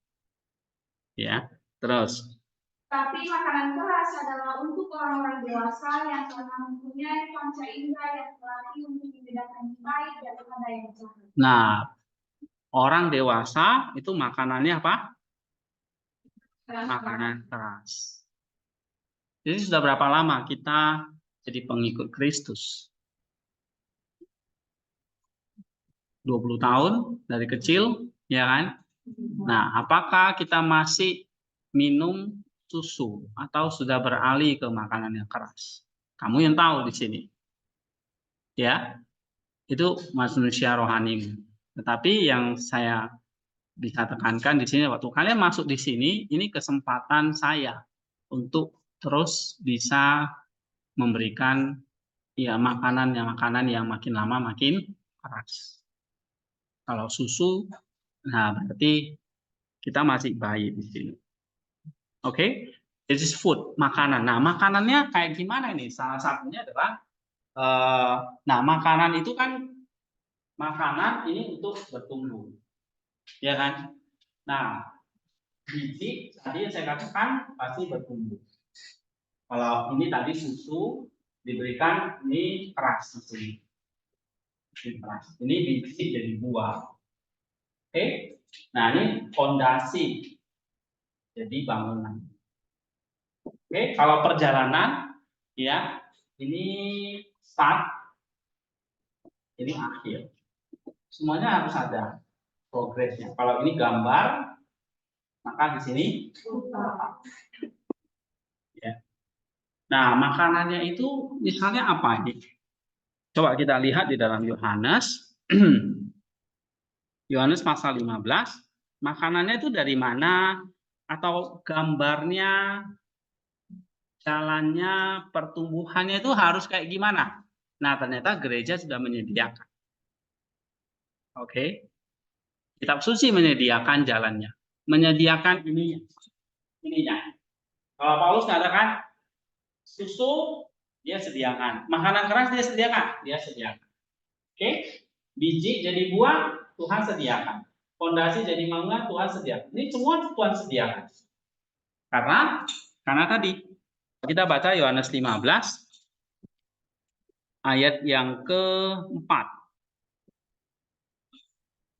Ya, terus. Tapi makanan keras adalah untuk orang-orang dewasa yang telah mempunyai panca indera yang terlatih untuk membedakan yang baik daripada yang jahat. Nah, orang dewasa itu makanannya apa? Makanan keras. Jadi sudah berapa lama kita jadi pengikut Kristus? 20 tahun dari kecil, ya kan? Nah, apakah kita masih minum susu atau sudah beralih ke makanan yang keras? Kamu yang tahu di sini. Ya, itu manusia rohani. Tetapi yang saya bisa tekankan di sini, waktu kalian masuk di sini, ini kesempatan saya untuk terus bisa memberikan ya makanan yang makin lama makin keras. Kalau susu, nah berarti kita masih bayi di sini. Oke, this is food, makanan. Nah, makanannya kayak gimana ini? Salah satunya adalah, nah makanan itu kan makanan ini untuk bertumbuh, ya kan? Nah, biji tadi saya katakan pasti bertumbuh. Kalau ini tadi susu diberikan ini keras di sini. Ini biji jadi buah. Oke, nah ini fondasi jadi bangunan. Oke, kalau perjalanan ya ini start, ini akhir. Semuanya harus ada progresnya. Kalau ini gambar, maka di sini ya. Nah, makanannya itu misalnya apa ini? Coba kita lihat di dalam Yohanes. Yohanes pasal 15, makanannya itu dari mana? Atau gambarnya, jalannya, pertumbuhannya itu harus kayak gimana? Nah, ternyata gereja sudah menyediakan. Oke. Kitab suci menyediakan jalannya. Menyediakan ininya. Kalau Paulus mengatakan susu, dia sediakan. Makanan keras dia sediakan. Oke. Biji jadi buah, Tuhan sediakan. Fondasi jadi bangunan, Tuhan sediakan. Ini semua Tuhan sediakan. Karena tadi kita baca Yohanes 15 ayat yang keempat.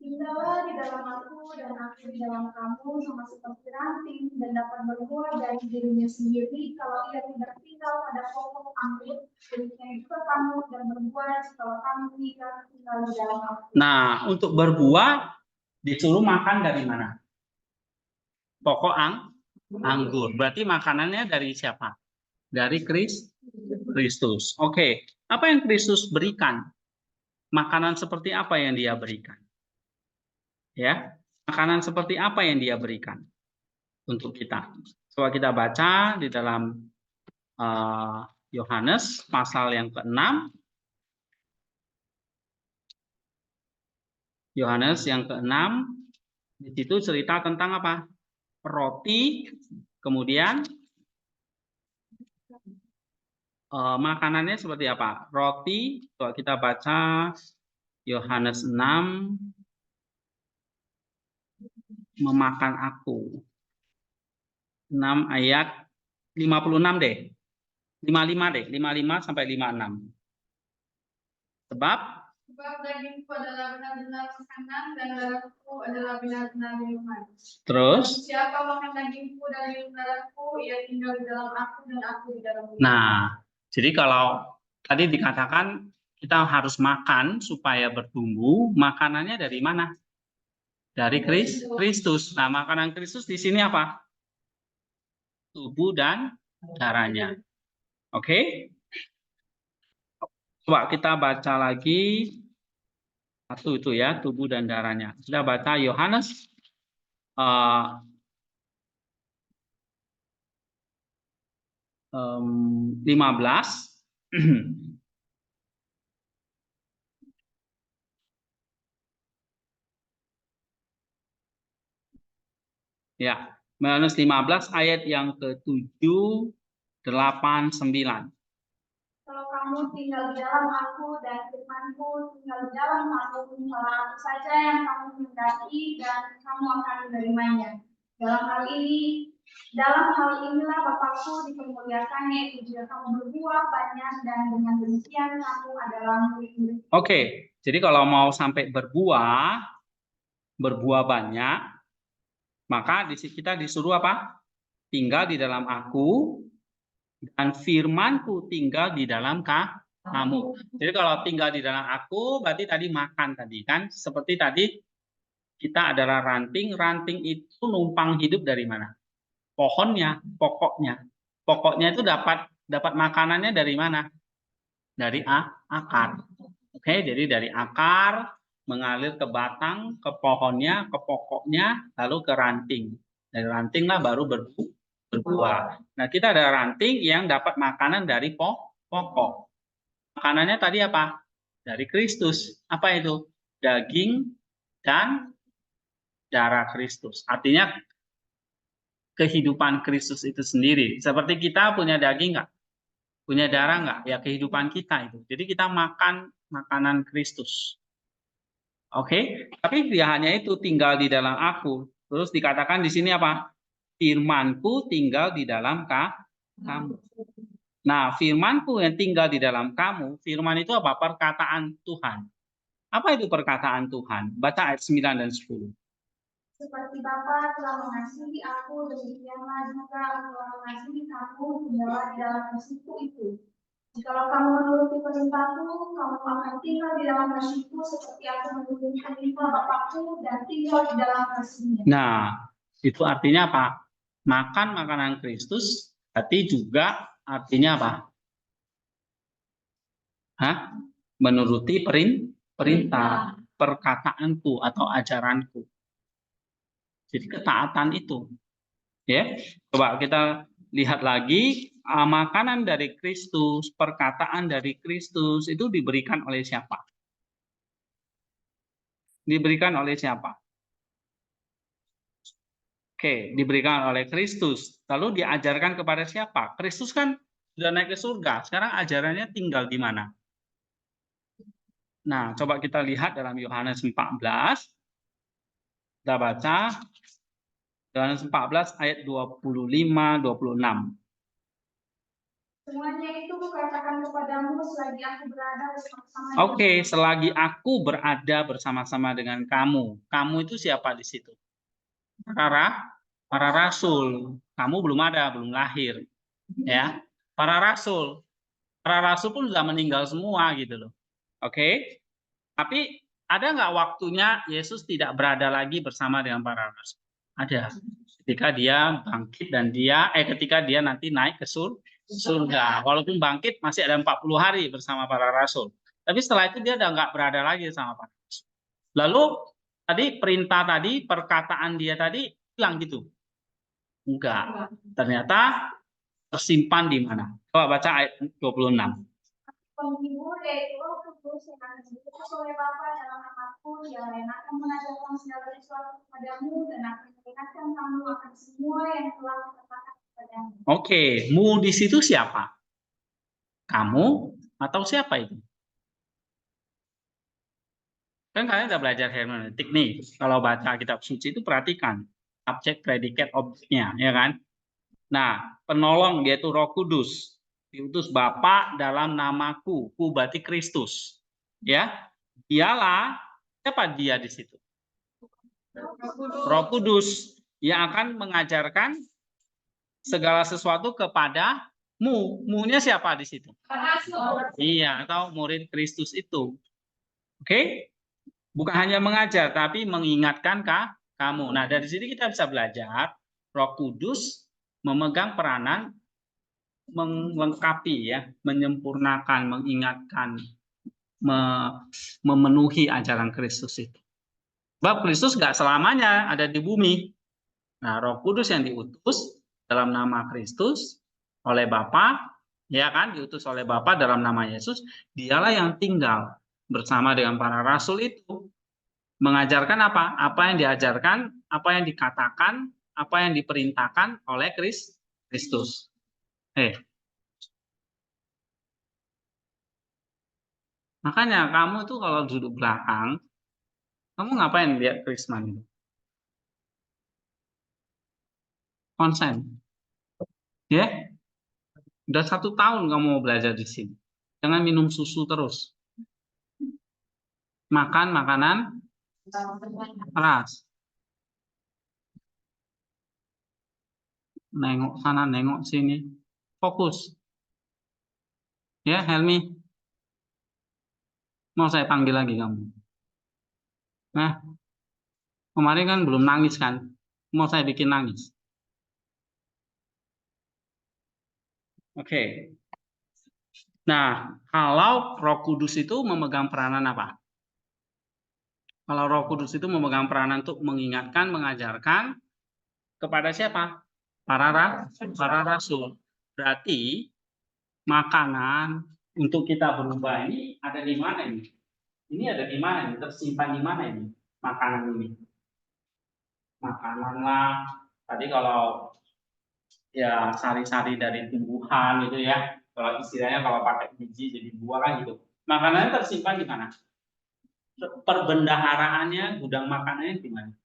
Tinggallah di dalam aku dan aku di dalam kamu sama seperti ranting dan dapat berbuah dari dirinya sendiri kalau ia tidak tinggal pada pokok anggur, demikian juga kamu dan berbuah setelah kamu tinggal di dalam aku. Nah, untuk berbuah disuruh makan dari mana? Pokok anggur. Berarti makanannya dari siapa? Dari Kristus. Oke. Apa yang Kristus berikan? Makanan seperti apa yang dia berikan? Ya, makanan seperti apa yang dia berikan untuk kita? Coba kita baca di dalam Yohanes pasal yang ke-6. Yohanes yang ke-6, di situ cerita tentang apa? Roti, kemudian makanannya seperti apa? Roti, kalau kita baca Yohanes 6, memakan aku. 6 ayat 56 deh. 55 deh, 55 sampai 56. Sebab dagingku adalah benar-benar makanan dan darahku adalah benar-benar minuman. terus Siapa makan dagingku dan minum darahku, ia tinggal di dalam aku dan aku di dalam dia. nah, jadi kalau tadi dikatakan kita harus makan supaya bertumbuh, makanannya dari mana? Dari Kristus. Nah, makanan Kristus di sini apa? Tubuh dan darahnya. Oke? Coba kita baca lagi satu itu ya, tubuh dan darahnya. Kita baca Yohanes 15 Ya, Yohanes 15 ayat yang ke-7, 8, 9. Kalau kamu tinggal di dalam aku dan firmanku tinggal di dalam kamu, mintalah apa saja yang kamu kehendaki dan kamu akan menerimanya. Dalam hal inilah Bapakku dipermuliakan, yaitu jika kamu berbuah banyak dan dengan demikian kamu adalah murid-murid. Oke, jadi kalau mau sampai berbuah banyak, maka kita disuruh apa? Tinggal di dalam aku dan firmanku tinggal di dalam kamu. Jadi kalau tinggal di dalam aku berarti tadi makan tadi kan, seperti tadi kita adalah ranting itu numpang hidup dari mana? Pohonnya, pokoknya itu dapat makanannya dari mana? Dari akar. Oke, jadi dari akar mengalir ke batang, ke pohonnya, ke pokoknya, lalu ke ranting. Dari ranting lah baru berbuah. Nah, kita ada ranting yang dapat makanan dari pokok. Makanannya tadi apa? Dari Kristus. Apa itu? Daging dan darah Kristus. Artinya kehidupan Kristus itu sendiri. Seperti kita punya daging nggak? Punya darah nggak? Ya kehidupan kita itu. Jadi kita makan makanan Kristus. Oke, tapi dia hanya itu tinggal di dalam aku. Terus dikatakan di sini apa? Firmanku tinggal di dalam kamu. Nah, firmanku yang tinggal di dalam kamu, firman itu apa? Perkataan Tuhan. Apa itu perkataan Tuhan? Baca ayat 9 dan 10. Seperti Bapa telah mengasihi aku, demikianlah juga aku telah mengasihi kamu, tinggallah di dalam kasihku itu. Jikalau kamu menuruti perintahku, kamu akan tinggal di dalam kasihku seperti aku menuruti perintah Bapakku dan tinggal di dalam kasihnya. Nah, itu artinya apa? Makan makanan Kristus, tapi juga artinya apa? Menuruti perintah, perkataanku atau ajaranku. Jadi ketaatan itu. Ya, coba kita lihat lagi, makanan dari Kristus, perkataan dari Kristus itu diberikan oleh siapa? Diberikan oleh siapa? Oke, diberikan oleh Kristus. Lalu diajarkan kepada siapa? Kristus kan sudah naik ke surga. Sekarang ajarannya tinggal di mana? Nah, coba kita lihat dalam Yohanes 14. Kita baca Yohanes 14 ayat 25-26. Semuanya itu kukatakan kepadamu selagi aku berada bersama-sama. Oke, selagi aku berada bersama-sama dengan kamu. Kamu itu siapa di situ? Para rasul. Kamu belum ada, belum lahir. Ya, para rasul. Para rasul pun sudah meninggal semua gitu loh. Oke. Tapi ada nggak waktunya Yesus tidak berada lagi bersama dengan para rasul? Ada. Ketika dia bangkit dan ketika dia nanti naik ke surga. Walaupun bangkit masih ada 40 hari bersama para rasul. Tapi setelah itu dia udah nggak berada lagi sama para rasul. Lalu tadi perintah tadi, perkataan dia tadi hilang gitu. Enggak. Ternyata tersimpan di mana? Coba baca ayat 26. Penghibur yaitu Roh Kudus yang akan diutus oleh Bapa dalam namaku, Dia yang akan mengajarkan segala sesuatu kepadamu dan akan mengingatkan kamu akan semua yang telah kukatakan kepadamu. Oke, mu di situ siapa? Kamu atau siapa itu? Kan kalian udah belajar hermeneutik nih. Kalau baca kitab suci itu perhatikan subjek, predikat, objeknya, ya kan? Nah, penolong yaitu Roh Kudus. Diutus Bapa dalam namaku. Ku berarti Kristus. Ya. Dialah, siapa dia di situ? Roh Kudus yang akan mengajarkan segala sesuatu kepadamu. Mu-nya siapa di situ? Iya, atau murid Kristus itu. Oke? Bukan hanya mengajar, tapi mengingatkan kamu. Nah, dari sini kita bisa belajar Roh Kudus memegang peranan melengkapi ya, menyempurnakan, mengingatkan, memenuhi ajaran Kristus itu. Sebab Kristus nggak selamanya ada di bumi. Nah, Roh Kudus yang diutus dalam nama Kristus oleh Bapa, ya kan, diutus oleh Bapa dalam nama Yesus, dialah yang tinggal bersama dengan para rasul itu. Mengajarkan apa? Apa yang diajarkan, apa yang dikatakan, apa yang diperintahkan oleh Kristus. Makanya kamu tuh kalau duduk belakang, kamu ngapain lihat Krisman itu? Konsen. Ya, udah 1 tahun kamu mau belajar di sini. Jangan minum susu terus. Makan makanan keras. Nengok sana, nengok sini. Fokus. Ya, Helmi. Mau saya panggil lagi kamu. Nah, kemarin kan belum nangis kan? Mau saya bikin nangis. Oke. Nah, kalau Roh Kudus itu memegang peranan apa? Kalau Roh Kudus itu memegang peranan untuk mengingatkan, mengajarkan kepada siapa? Para rasul. Berarti makanan untuk kita berubah ini ada di mana ini? Ini ada di mana ini? Tersimpan di mana ini? Makanan ini. Makanan lah. Tadi kalau ya sari-sari dari tumbuhan gitu ya. Kalau istilahnya kalau pakai biji jadi buah kan gitu. Makanannya tersimpan di mana? Perbendaharaannya, gudang makanannya di mana?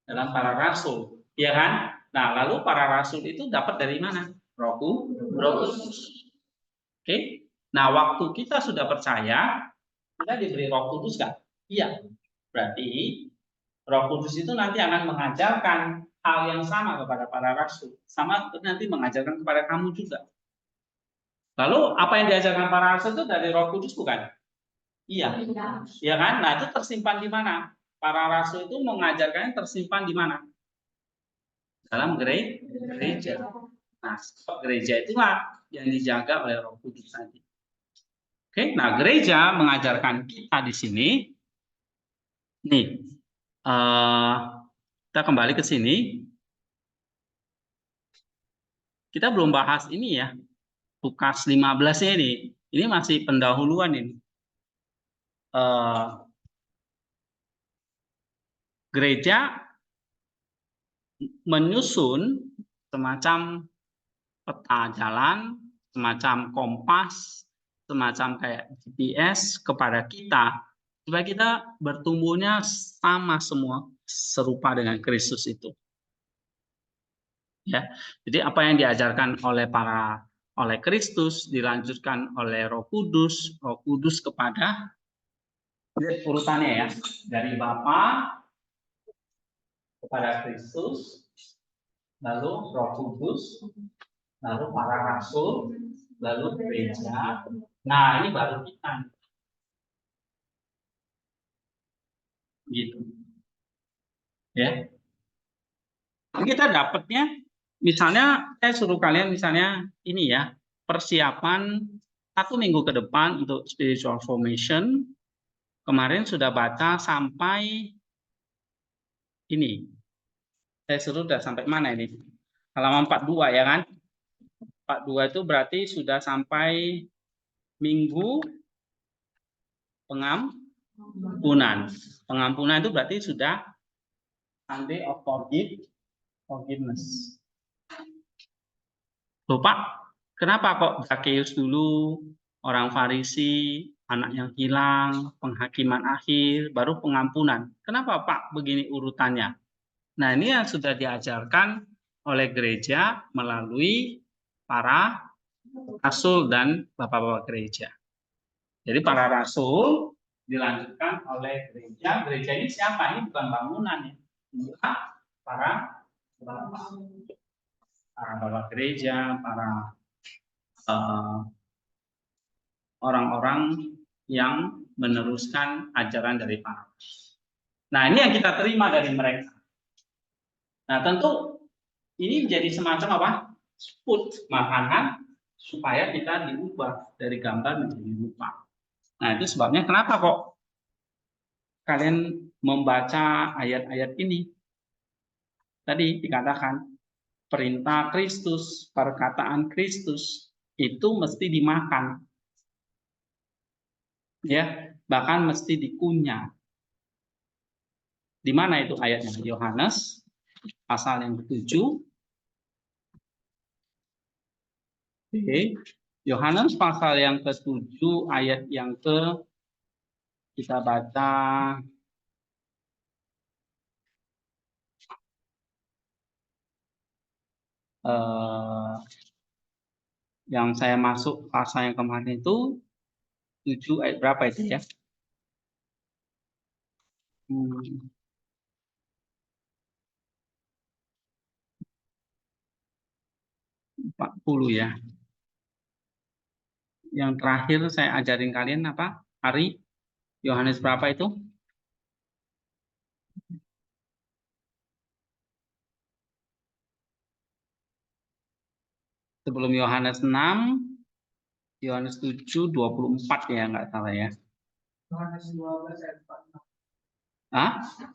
Dalam para rasul, ya kan? Nah, lalu para rasul itu dapat dari mana? Roh Kudus. Oke. Nah, waktu kita sudah percaya, kita diberi Roh Kudus kan? Iya. Berarti Roh Kudus itu nanti akan mengajarkan hal yang sama kepada para rasul, sama nanti mengajarkan kepada kamu juga. Lalu apa yang diajarkan para rasul itu dari Roh Kudus bukan? Iya, ya kan? Nah, itu tersimpan di mana? Para rasul itu mengajarkannya tersimpan di mana? Dalam gereja. Nah, gereja itulah yang dijaga oleh Roh Kudus tadi. Oke, nah gereja mengajarkan kita di sini. Nih, kita kembali ke sini. Kita belum bahas ini ya, Lukas 15 ini. Ini masih pendahuluan ini. Gereja menyusun semacam peta jalan, semacam kompas, semacam kayak GPS kepada kita, supaya kita bertumbuhnya sama semua, serupa dengan Kristus itu. Ya, jadi apa yang diajarkan oleh Kristus dilanjutkan oleh Roh Kudus kepada, lihat urutannya ya, dari Bapa kepada Kristus, lalu Roh Kudus, lalu para rasul, lalu gereja. Nah, ini baru kita. Gitu. Ya. Jadi kita dapatnya, misalnya saya suruh kalian misalnya ini ya, persiapan 1 minggu ke depan untuk spiritual formation. Kemarin sudah baca sampai ini. Saya suruh sudah sampai mana ini? Halaman 42 ya kan? 42 itu berarti sudah sampai minggu pengampunan. Pengampunan itu berarti sudah Sunday of forgiveness. Loh Pak, kenapa kok Zakheus dulu, orang Farisi, anak yang hilang, penghakiman akhir, baru pengampunan? Kenapa Pak begini urutannya? Nah, ini yang sudah diajarkan oleh gereja melalui para rasul dan bapak-bapak gereja. Jadi para rasul dilanjutkan oleh gereja. Gereja ini siapa? Ini bukan bangunan ya. Ini para bapak gereja, para orang-orang yang meneruskan ajaran dari para rasul. Nah, ini yang kita terima dari mereka. Nah, tentu ini menjadi semacam apa? Food, makanan supaya kita diubah dari gambar menjadi rupa. Nah, itu sebabnya kenapa kok kalian membaca ayat-ayat ini. Tadi dikatakan perintah Kristus, perkataan Kristus itu mesti dimakan. Ya, bahkan mesti dikunyah. Di mana itu ayatnya? Yohanes pasal yang ke-7. Oke. Yohanes pasal yang ke-7 ayat yang kita baca yang saya masuk pasal yang kemarin itu 7 ayat berapa itu ya? 40 ya. Yang terakhir saya ajarin kalian apa? Hari Yohanes berapa itu? Sebelum Yohanes 6, Yohanes 7, 24 ya, nggak salah ya. Yohanes 12 ayat 46. Hah?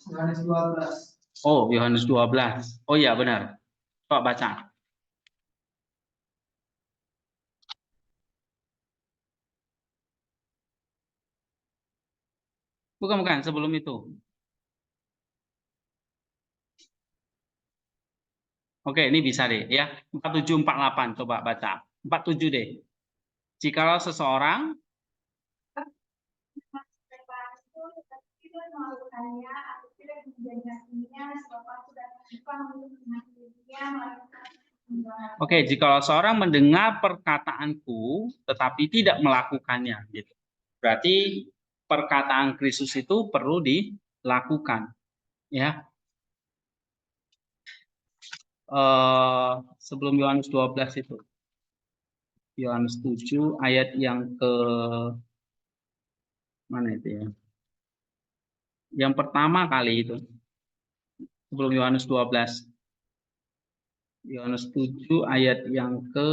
Yohanes 12. Oh, Yohanes 12. Oh iya, benar. Coba baca. Bukan, sebelum itu. Oke, ini bisa deh ya. 4748 coba baca. 47 deh. Jikalau seseorang Oke, jikalau seorang mendengar perkataanku tetapi tidak melakukannya, gitu. Berarti perkataan Kristus itu perlu dilakukan, ya. Sebelum Yohanes 12 itu. Yohanes 7 ayat yang ke mana itu ya? Yang pertama kali itu. Sebelum Yohanes 12. Yohanes 7 ayat yang ke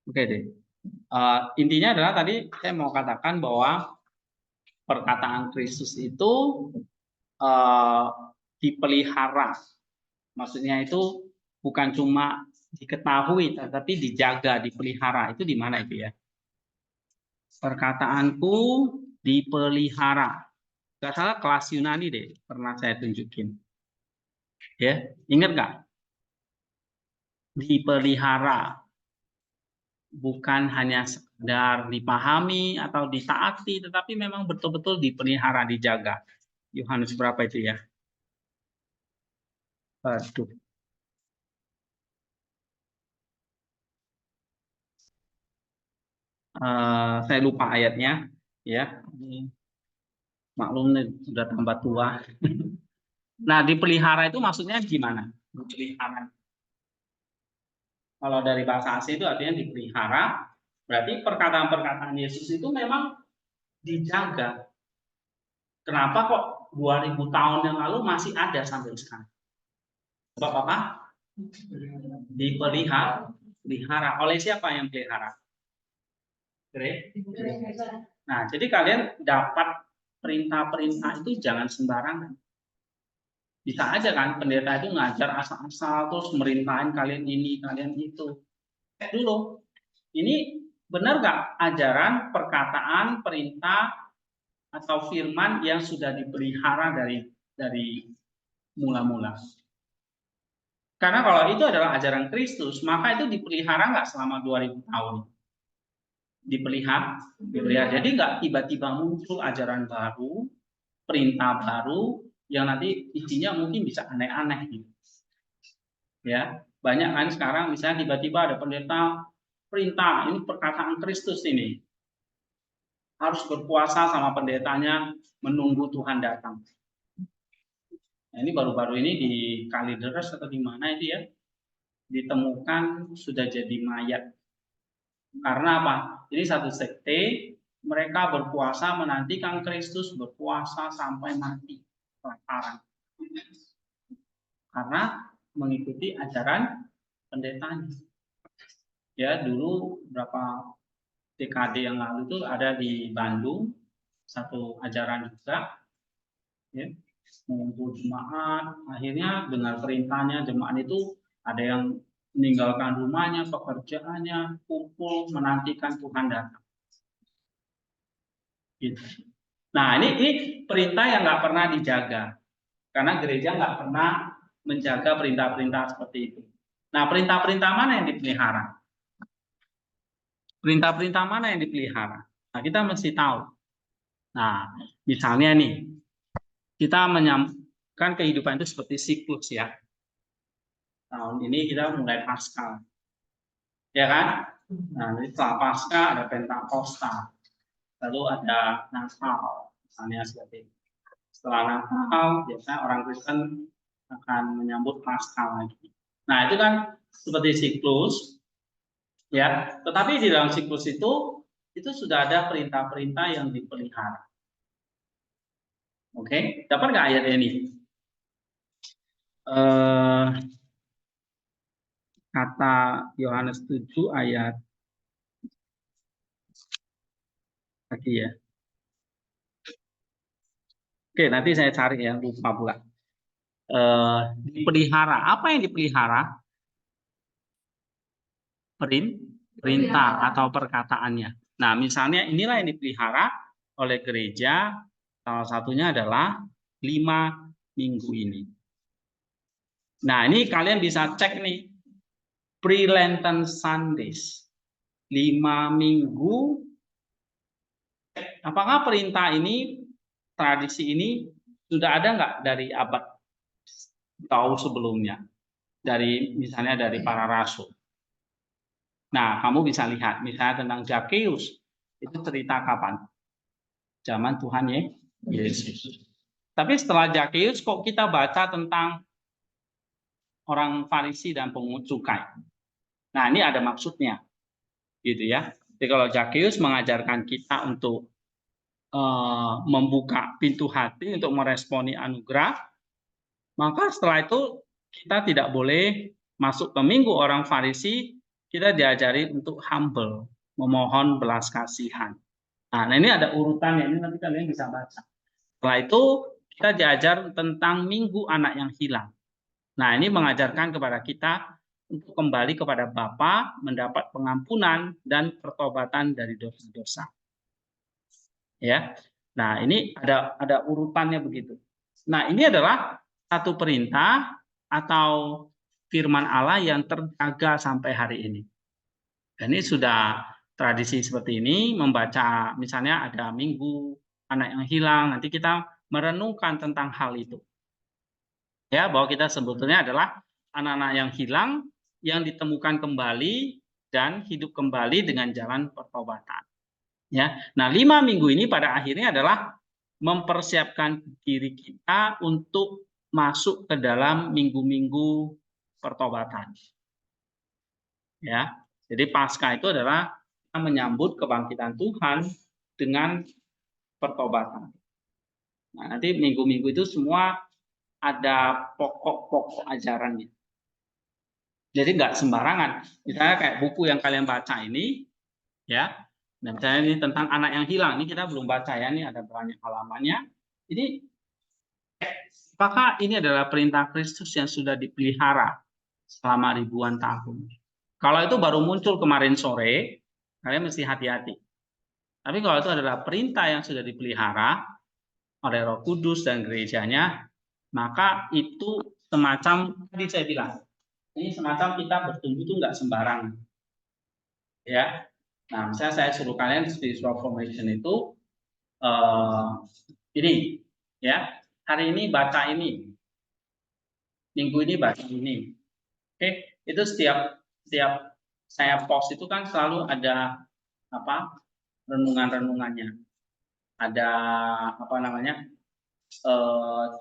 Oke deh. Intinya adalah tadi saya mau katakan bahwa perkataan Kristus itu dipelihara. Maksudnya itu bukan cuma diketahui, tetapi dijaga, dipelihara. Itu di mana itu ya? Perkataanku dipelihara. Gak salah kelas Yunani deh, pernah saya tunjukin. Ya, ingat nggak? Dipelihara. Bukan hanya sekedar dipahami atau ditaati, tetapi memang betul-betul dipelihara, dijaga. Yohanes berapa itu ya? Aduh. Saya lupa ayatnya, ya. Maklum nih, sudah tambah tua. Nah, dipelihara itu maksudnya gimana? Dipelihara. Kalau dari bahasa asli itu artinya dipelihara, berarti perkataan-perkataan Yesus itu memang dijaga. Kenapa kok 2000 tahun yang lalu masih ada sampai sekarang? Sebab apa? Dipelihara. Oleh siapa yang pelihara? Nah, jadi kalian dapat perintah-perintah itu jangan sembarangan. Bisa aja kan pendeta itu ngajar asal-asal terus merintahin kalian ini, kalian itu. Dulu, ini benar nggak ajaran, perkataan, perintah atau firman yang sudah dipelihara dari mula-mula? Karena kalau itu adalah ajaran Kristus, maka itu dipelihara nggak selama 2000 tahun? Dipelihara. Jadi nggak tiba-tiba muncul ajaran baru, perintah baru, yang nanti isinya mungkin bisa aneh-aneh gitu. Ya, banyak kan sekarang misalnya tiba-tiba ada pendeta perintah, ini perkataan Kristus ini. Harus berpuasa sama pendetanya menunggu Tuhan datang. Nah, ini baru-baru ini di Kalideres atau di mana itu ya, ditemukan sudah jadi mayat. Karena apa? Ini satu sekte, mereka berpuasa menantikan Kristus berpuasa sampai mati kelaparan. Karena mengikuti ajaran pendetanya. Ya, dulu berapa dekade yang lalu itu ada di Bandung satu ajaran juga, ya, mengumpul jemaat. Akhirnya dengan perintahnya jemaat itu ada yang meninggalkan rumahnya, pekerjaannya, kumpul menantikan Tuhan datang. Gitu. Nah, ini perintah yang nggak pernah dijaga, karena gereja nggak pernah menjaga perintah-perintah seperti itu. Nah, perintah-perintah mana yang dipelihara? Perintah-perintah mana yang dipelihara? Nah, kita mesti tahu. Nah, misalnya nih, kita menyambungkan kehidupan itu seperti siklus ya. Tahun ini kita mulai Paskah, ya kan? Nah, setelah Paskah ada Pentakosta, lalu ada Natal, misalnya seperti itu. Setelah Natal, biasanya orang Kristen akan menyambut Paskah lagi. Nah, itu kan seperti siklus, ya. Tetapi di dalam siklus itu sudah ada perintah-perintah yang dipelihara. Oke, dapat nggak ayat ini? Kata Yohanes 7 ayat lagi ya. Oke, nanti saya cari ya, lupa pula. Dipelihara. Apa yang dipelihara? Perintah atau perkataannya. Nah, misalnya inilah yang dipelihara oleh gereja. Salah satunya adalah 5 minggu ini. Nah, ini kalian bisa cek nih. Pre-Lenten Sundays. 5 minggu. Apakah perintah ini, tradisi ini sudah ada nggak dari abad tahun sebelumnya? Misalnya dari para rasul. Nah, kamu bisa lihat misalnya tentang Zakheus, itu cerita kapan? Zaman Tuhan Yesus. Tapi setelah Zakheus kok kita baca tentang orang Farisi dan pungut cukai. Nah, ini ada maksudnya. Gitu ya. Jadi kalau Zakheus mengajarkan kita untuk membuka pintu hati untuk meresponi anugerah, maka setelah itu kita tidak boleh masuk ke minggu orang Farisi, kita diajari untuk humble, memohon belas kasihan. Nah, ini ada urutannya, ini nanti kalian bisa baca. Setelah itu kita diajar tentang minggu anak yang hilang. Nah, ini mengajarkan kepada kita untuk kembali kepada Bapa, mendapat pengampunan dan pertobatan dari dosa-dosa. Ya. Nah, ini ada urutannya begitu. Nah, ini adalah satu perintah atau firman Allah yang terjaga sampai hari ini. Dan ini sudah tradisi seperti ini, membaca misalnya ada minggu anak yang hilang, nanti kita merenungkan tentang hal itu. Ya, bahwa kita sebetulnya adalah anak-anak yang hilang yang ditemukan kembali dan hidup kembali dengan jalan pertobatan. Ya. Nah, 5 minggu ini pada akhirnya adalah mempersiapkan diri kita untuk masuk ke dalam minggu-minggu pertobatan. Ya. Jadi Paskah itu adalah kita menyambut kebangkitan Tuhan dengan pertobatan. Nah, nanti minggu-minggu itu semua ada pokok-pokok ajarannya. Jadi nggak sembarangan. Misalnya kayak buku yang kalian baca ini, ya. Nah, misalnya ini tentang anak yang hilang, ini kita belum baca ya, ini ada banyak halamannya. Jadi, apakah ini adalah perintah Kristus yang sudah dipelihara selama ribuan tahun? Kalau itu baru muncul kemarin sore, kalian mesti hati-hati. Tapi kalau itu adalah perintah yang sudah dipelihara oleh Roh Kudus dan gerejanya, maka itu semacam, tadi saya bilang, ini semacam kita bertumbuh itu nggak sembarangan. Ya. Nah, misalnya saya suruh kalian spiritual formation itu ini, ya, hari ini baca ini, minggu ini baca ini. Oke, itu setiap saya post itu kan selalu ada apa renungannya, ada apa namanya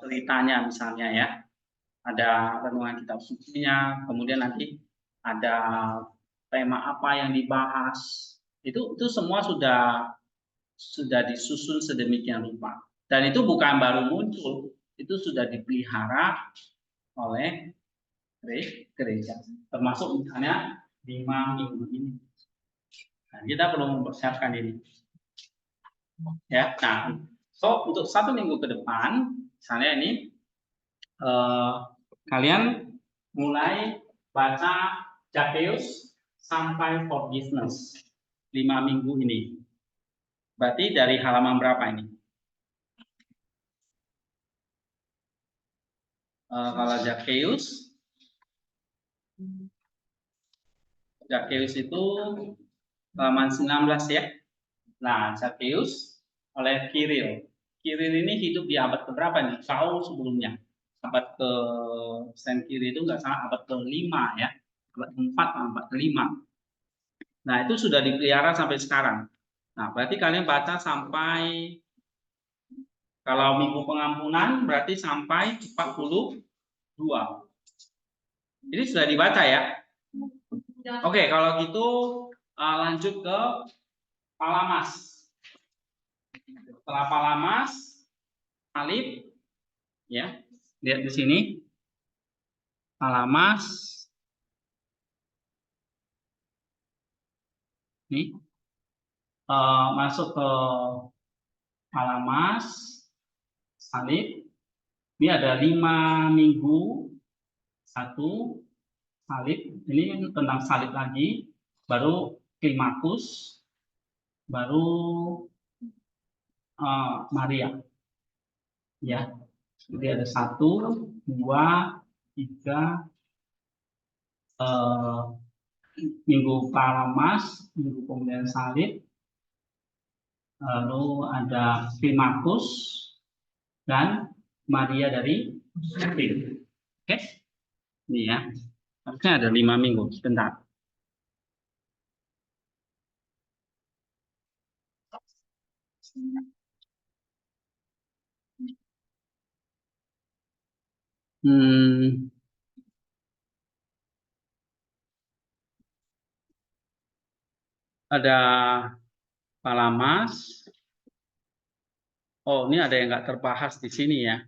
ceritanya misalnya ya, ada renungan kitab sucinya, kemudian nanti ada tema apa yang dibahas. Itu semua sudah disusun sedemikian rupa. Dan itu bukan baru muncul, itu sudah dipelihara oleh gereja. Termasuk misalnya 5 minggu ini. Nah, kita perlu mempersiapkan ini. Ya, nah, untuk 1 minggu ke depan, misalnya ini, kalian mulai baca Zacchaeus sampai forgiveness 5 minggu ini. Berarti dari halaman berapa ini? Kalau Zacchaeus itu halaman 19 ya. Nah, Zacchaeus oleh Kiril. Kiril ini hidup di abad keberapa nih? Jauh sebelumnya. Abad ke Saint Kiril itu nggak salah abad ke-5 ya. Abad ke-4 atau abad ke-5. Nah, itu sudah dipelihara sampai sekarang. Nah, berarti kalian baca sampai, kalau minggu pengampunan berarti sampai 42. Ini sudah dibaca ya? Oke, kalau gitu lanjut ke Palamas. Setelah Palamas, salib, ya, lihat di sini. Palamas, ini masuk ke Palamas, salib. Ini ada 5 minggu, 1 salib. Ini tentang salib lagi. Baru Klimakus, baru Maria. Ya, jadi ada 1, 2, 3 minggu Palamas, minggu pembelian salib, lalu ada Klimakus dan Maria dari Kepil. Oke, ini ya, harusnya ada 5 minggu. Sebentar. Ada Palamas. Oh, ini ada yang nggak terbahas di sini ya.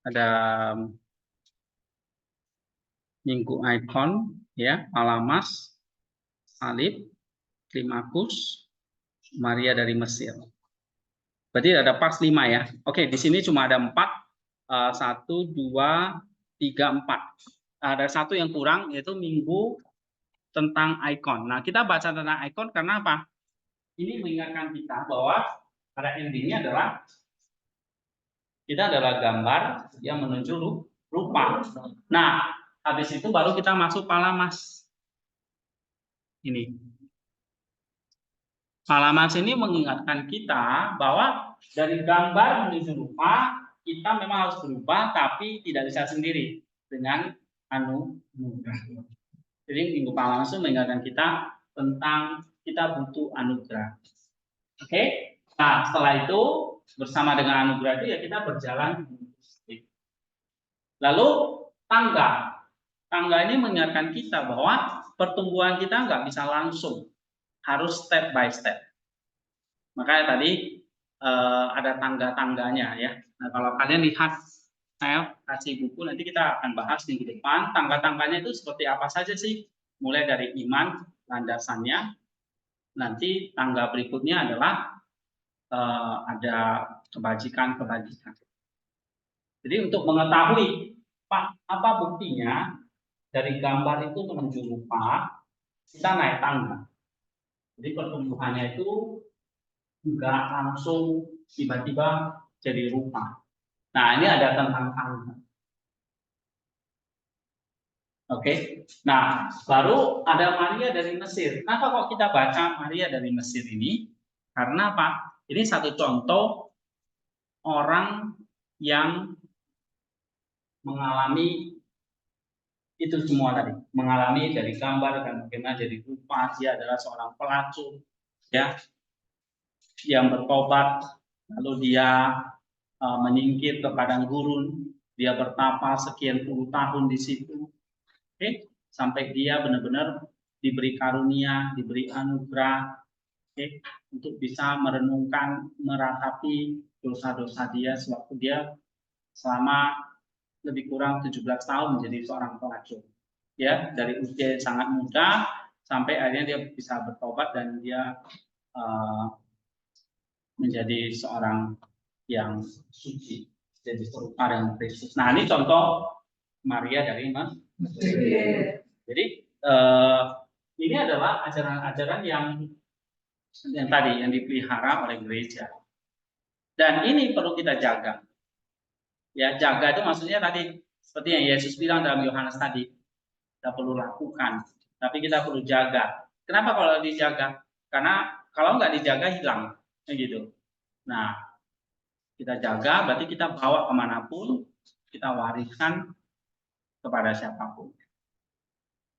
Ada minggu ikon, ya, Palamas, salib, Klimakus, Maria dari Mesir. Berarti ada pas 5 ya. Oke, di sini cuma ada 4. 1, 2, 3, 4. Ada 1 yang kurang, yaitu minggu tentang ikon. Nah, kita baca tentang ikon karena apa? Ini mengingatkan kita bahwa pada endingnya adalah kita adalah gambar yang menuju rupa. Nah, habis itu baru kita masuk Palamas. Ini. Palamas ini mengingatkan kita bahwa dari gambar menuju rupa, kita memang harus berubah, tapi tidak bisa sendiri dengan anugerah. Jadi minggu Palamas itu mengingatkan kita tentang kita butuh anugerah. Oke? Nah, setelah itu bersama dengan anugerah itu ya kita berjalan. Lalu tangga. Tangga ini mengingatkan kita bahwa pertumbuhan kita nggak bisa langsung, harus step by step. Makanya tadi ada tangga-tangganya ya. Nah, kalau kalian lihat, saya kasih buku, nanti kita akan bahas minggu depan. Tangga-tangganya itu seperti apa saja sih? Mulai dari iman, landasannya. Nanti tangga berikutnya adalah ada kebajikan-kebajikan. Jadi untuk mengetahui apa buktinya dari gambar itu menuju rupa, kita naik tangga. Jadi pertumbuhannya itu nggak langsung tiba-tiba jadi rupa. Nah, ini ada tentang tangga. Oke. Nah, baru ada Maria dari Mesir. Kenapa kok kita baca Maria dari Mesir ini? Karena apa? Ini satu contoh orang yang mengalami itu semua tadi, mengalami dari gambar dan bagaimana jadi rupa. Dia adalah seorang pelacur, ya, yang bertobat, lalu dia menyingkir ke padang gurun, dia bertapa sekian puluh tahun di situ, sampai dia benar-benar diberi karunia, diberi anugerah, untuk bisa merenungkan, meratapi dosa-dosa dia sewaktu dia selama lebih kurang 17 tahun menjadi seorang pelacur. Ya, dari usia yang sangat muda sampai akhirnya dia bisa bertobat dan dia menjadi seorang yang suci, jadi serupa dengan Kristus. Nah, ini contoh Maria dari Mesir. Jadi ini adalah ajaran-ajaran yang tadi yang dipelihara oleh gereja. Dan ini perlu kita jaga. Ya, jaga itu maksudnya tadi seperti yang Yesus bilang dalam Yohanes tadi, kita perlu lakukan, tapi kita perlu jaga. Kenapa kalau dijaga? Karena kalau nggak dijaga hilang, gitu. Nah, kita jaga berarti kita bawa kemanapun, kita wariskan kepada siapapun.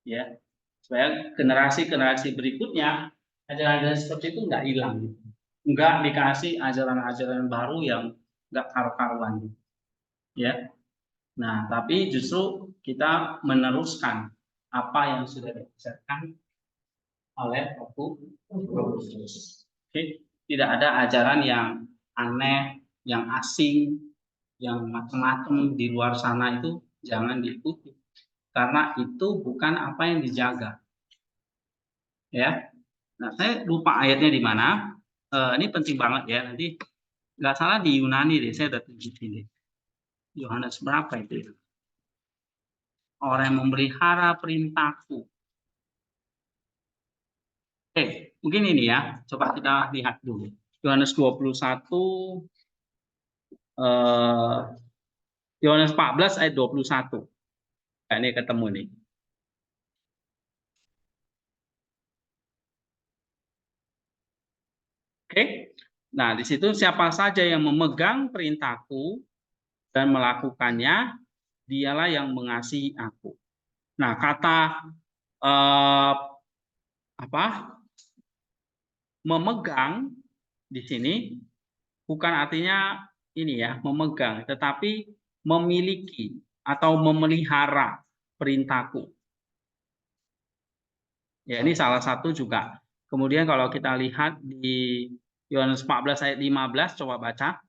Ya, supaya generasi-generasi berikutnya ajaran-ajaran seperti itu nggak hilang, nggak dikasih ajaran-ajaran baru yang nggak karu-karuan. Ya, nah tapi justru kita meneruskan apa yang sudah diajarkan oleh Roh Kudus. Oke, tidak ada ajaran yang aneh, yang asing, yang macam-macam di luar sana itu jangan diikuti, karena itu bukan apa yang dijaga. Ya, nah saya lupa ayatnya di mana. Ini penting banget ya, nanti nggak salah di Yunani deh, saya udah tunjukin deh. Yohanes berapa itu? Orang yang memelihara perintahku. Oke, mungkin ini ya. Coba kita lihat dulu. Yohanes 21, Yohanes 14 ayat 21. Nah, ini ketemu nih. Oke. Nah, di situ siapa saja yang memegang perintahku dan melakukannya, dialah yang mengasihi aku. Nah, kata memegang di sini bukan artinya ini ya, memegang, tetapi memiliki atau memelihara perintahku. Ya, ini salah satu juga. Kemudian kalau kita lihat di Yohanes 14 ayat 15, coba baca.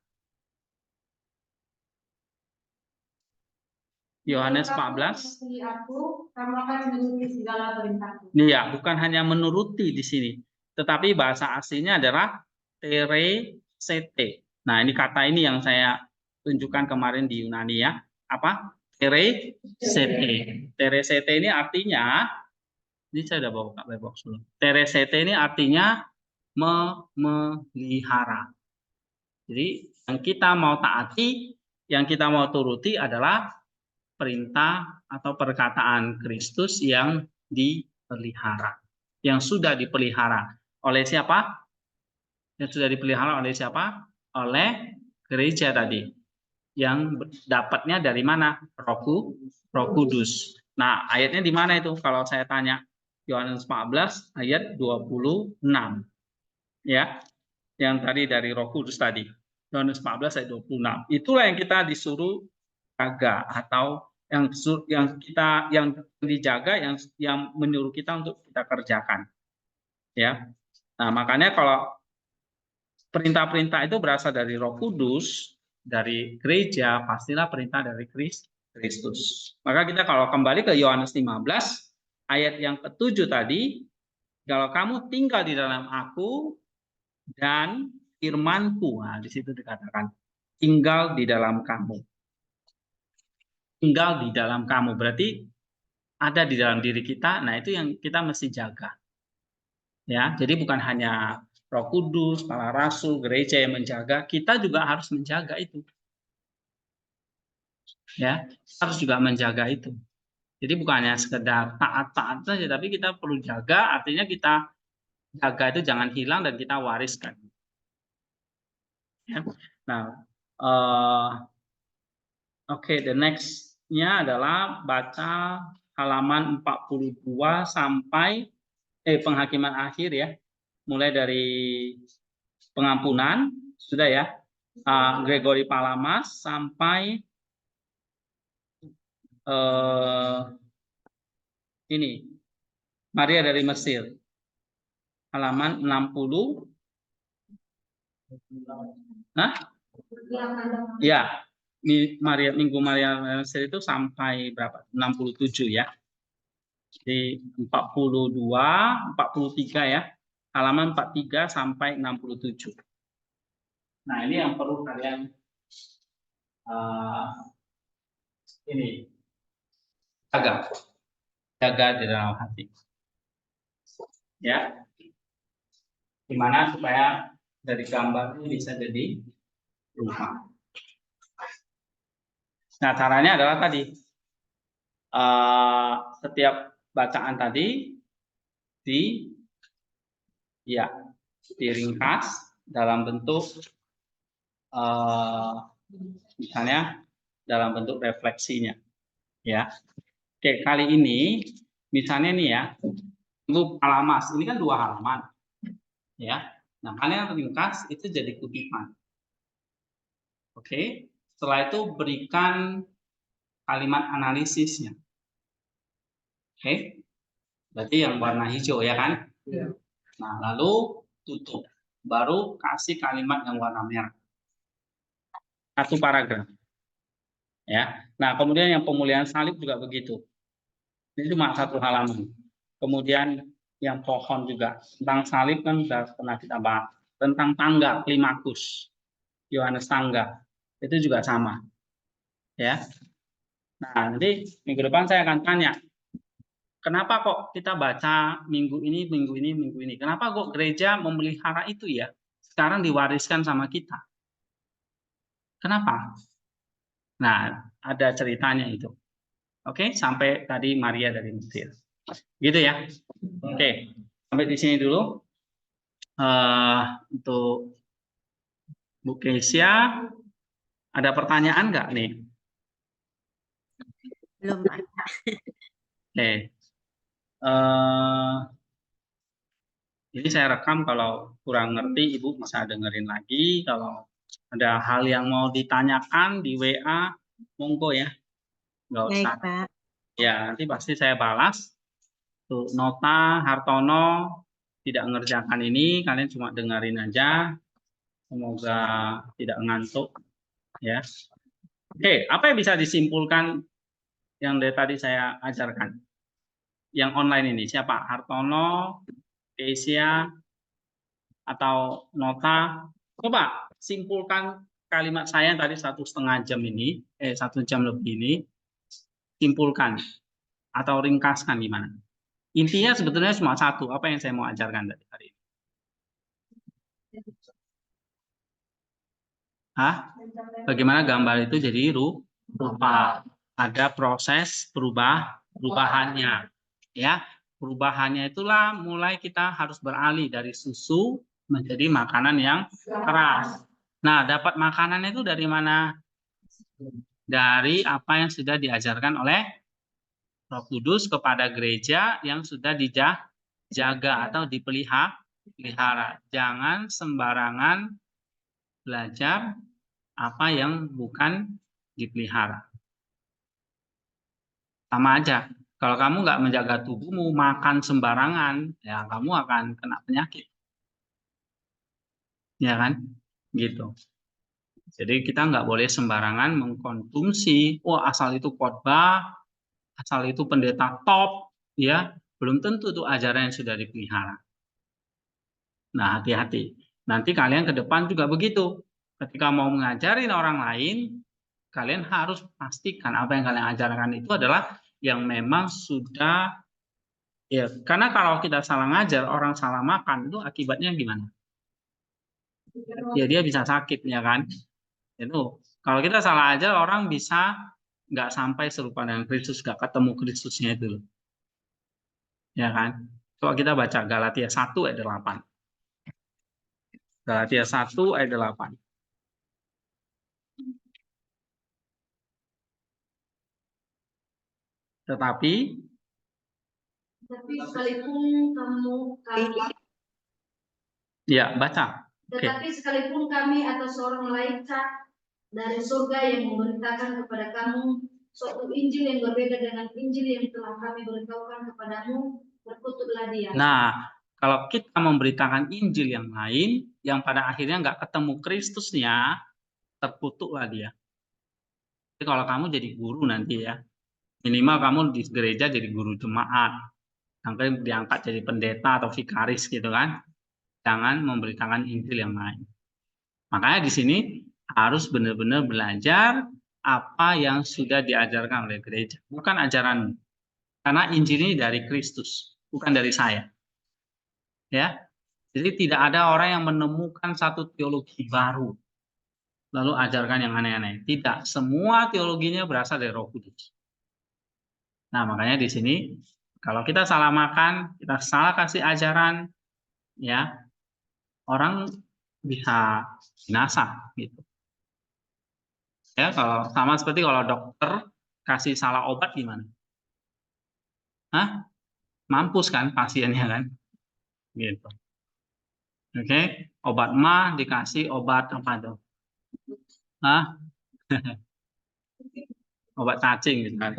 Yohanes 14. Aku, kamu akan menuruti segala perintahku. Iya, bukan hanya menuruti di sini, tetapi bahasa aslinya adalah teresete. Nah, ini kata ini yang saya tunjukkan kemarin di Yunani ya. Apa? Teresete. Teresete ini artinya, ini saya udah bawa box dulu. Teresete ini artinya memelihara. Jadi yang kita mau taati, yang kita mau turuti adalah perintah atau perkataan Kristus yang dipelihara, yang sudah dipelihara oleh siapa? Yang sudah dipelihara oleh siapa? Oleh gereja tadi. Yang dapatnya dari mana? Roh Kudus. Nah, ayatnya di mana itu? Kalau saya tanya, Yohanes 14 ayat 26. Ya. Yang tadi dari Roh Kudus tadi. Yohanes 14 ayat 26. Itulah yang kita disuruh jaga, atau yang dijaga, yang menyuruh kita untuk kita kerjakan. Ya. Nah, makanya kalau perintah-perintah itu berasal dari Roh Kudus, dari gereja, pastilah perintah dari Kristus. Maka kita kalau kembali ke Yohanes 15 ayat yang ke-7 tadi, kalau kamu tinggal di dalam aku dan firman-Ku, nah di situ dikatakan tinggal di dalam kamu. Tinggal di dalam kamu berarti ada di dalam diri kita. Nah, itu yang kita mesti jaga. Ya, jadi bukan hanya Roh Kudus, para rasul, gereja yang menjaga, kita juga harus menjaga itu. Ya, harus juga menjaga itu. Jadi bukan hanya sekedar taat-taat saja, tapi kita perlu jaga, artinya kita jaga itu jangan hilang dan kita wariskan. Ya. Nah, oke, the next-nya adalah baca halaman 42 sampai penghakiman akhir ya. Mulai dari pengampunan, sudah ya, Gregory Palamas sampai ini, Maria dari Mesir. Halaman 60. Nah, ya, Minggu Maria Mesir itu sampai berapa? 67 ya. Di 42, 43 ya. Halaman 43 sampai 67. Nah, ini yang perlu kalian ini jaga. jaga di dalam hati. Ya, gimana supaya dari gambar ini bisa jadi rupa. Nah, caranya adalah tadi setiap bacaan tadi diringkas dalam bentuk misalnya dalam bentuk refleksinya, ya. Oke, kali ini misalnya nih ya, untuk alamas ini kan 2 halaman, ya. Nah, kalian ringkas itu jadi kutipan. Oke, setelah itu berikan kalimat analisisnya. Oke, berarti yang warna hijau ya kan? Ya. Nah, lalu tutup, baru kasih kalimat yang warna merah. 1 paragraf. Ya. Nah, kemudian yang pemulihan salib juga begitu. Ini cuma 1 halaman. Kemudian yang pohon juga tentang salib kan sudah pernah kita bahas. Tentang tangga Klimakus, Yohanes tangga itu juga sama. Ya. Nah, nanti minggu depan saya akan tanya, kenapa kok kita baca minggu ini, minggu ini, minggu ini? Kenapa kok gereja memelihara itu ya? Sekarang diwariskan sama kita. Kenapa? Nah, ada ceritanya itu. Oke, sampai tadi Maria dari Mesir. Gitu ya. Oke, sampai di sini dulu. Untuk Bu Kesia, ada pertanyaan nggak nih? Belum ada. Oke. Ini saya rekam, kalau kurang ngerti Ibu bisa dengerin lagi. Kalau ada hal yang mau ditanyakan di WA, monggo ya. Nggak Baik, usah. Pak. Ya, nanti pasti saya balas. Tuh, Nota, Hartono tidak mengerjakan ini, kalian cuma dengerin aja. Semoga tidak ngantuk. Ya. Oke, apa yang bisa disimpulkan yang dari tadi saya ajarkan? Yang online ini, siapa? Hartono, Kesia, atau Nota? Coba simpulkan kalimat saya tadi 1,5 jam ini, 1 jam lebih ini, simpulkan atau ringkaskan gimana? Intinya sebetulnya cuma 1, apa yang saya mau ajarkan tadi hari ini? Bagaimana gambar itu jadi rupa? Ada proses perubahannya, ya. Perubahannya itulah mulai kita harus beralih dari susu menjadi makanan yang keras. Nah, dapat makanan itu dari mana? Dari apa yang sudah diajarkan oleh Roh Kudus kepada gereja yang sudah dijaga atau dipelihara. Jangan sembarangan belajar apa yang bukan dipelihara. Sama aja. Kalau kamu nggak menjaga tubuhmu, makan sembarangan, ya kamu akan kena penyakit. Ya kan? Gitu. Jadi kita nggak boleh sembarangan mengkonsumsi, asal itu khotbah, asal itu pendeta top, ya belum tentu itu ajaran yang sudah dipelihara. Nah, hati-hati. Nanti kalian ke depan juga begitu. Ketika mau mengajarin orang lain, kalian harus pastikan apa yang kalian ajarkan itu adalah yang memang sudah, ya, karena kalau kita salah ngajar, orang salah makan, itu akibatnya gimana? Ya dia bisa sakit, ya kan? Itu kalau kita salah ajar, orang bisa nggak sampai serupa dengan Kristus, nggak ketemu Kristusnya itu, ya kan? Coba kita baca Galatia 1 ayat 8. Galatia 1 ayat 8. Tetapi sekalipun ya baca. Tetapi sekalipun kami atau seorang malaikat dari surga yang memberitakan kepada kamu suatu Injil yang berbeda dengan Injil yang telah kami beritahukan kepadamu, terkutuklah dia. Nah, kalau kita memberitakan Injil yang lain, yang pada akhirnya nggak ketemu Kristusnya, terkutuklah dia. Jadi kalau kamu jadi guru nanti ya, minimal kamu di gereja jadi guru jemaat, sampai diangkat jadi pendeta atau vikaris gitu kan, jangan memberitakan Injil yang lain. Makanya di sini harus benar-benar belajar apa yang sudah diajarkan oleh gereja, bukan ajaran. Karena Injil ini dari Kristus, bukan dari saya. Ya. Jadi tidak ada orang yang menemukan satu teologi baru lalu ajarkan yang aneh-aneh. Tidak, semua teologinya berasal dari Roh Kudus. Nah, makanya di sini kalau kita salah makan, kita salah kasih ajaran, ya orang bisa binasa gitu. Ya, kalau sama seperti kalau dokter kasih salah obat gimana? Hah? Mampus kan pasiennya kan? Gitu. Oke, obat mah dikasih obat apa tuh? Hah? Obat cacing gitu kan.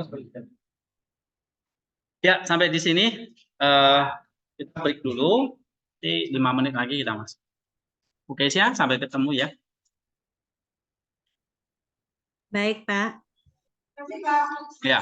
Ya, sampai di sini kita break dulu. Nanti 5 menit lagi kita masuk. Oke, siap. Sampai ketemu ya. Baik, Pak. Terima kasih, Pak. Ya.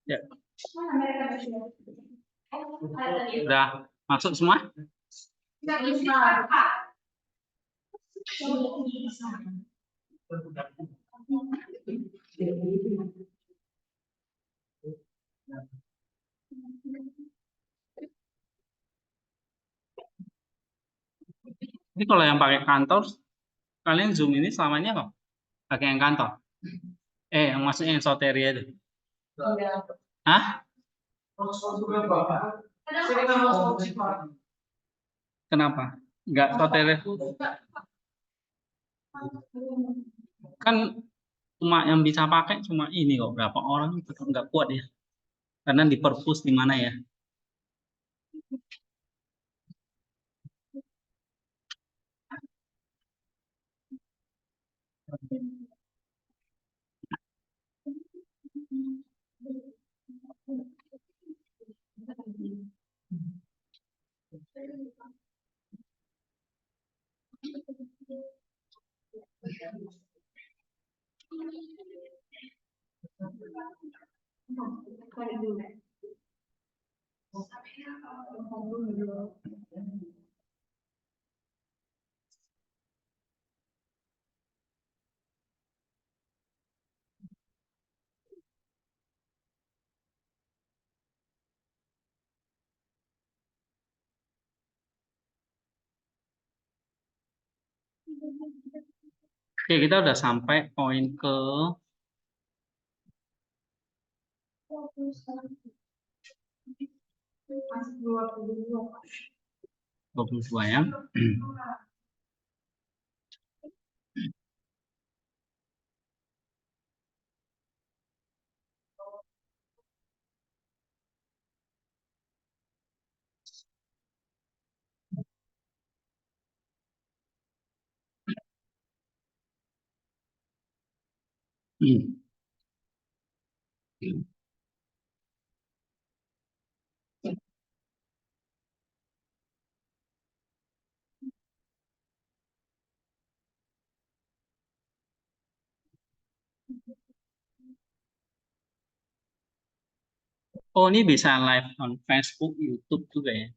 Ya, Mana mereka berdua? Oh, ada tadi. udah masuk semua? Tidak bisa. Ini kalau yang pakai kantor, kalian Zoom ini selama ini apa? Pakai yang kantor? Yang maksudnya yang soteria itu? Hah? Kenapa? Enggak soteria? Kan cuma yang bisa pakai cuma ini kok, berapa orang tetap nggak kuat ya, karena di perpus di mana ya. Oke, kita udah sampai poin ke 22 ya. Oh, ini bisa live on Facebook, YouTube juga ya.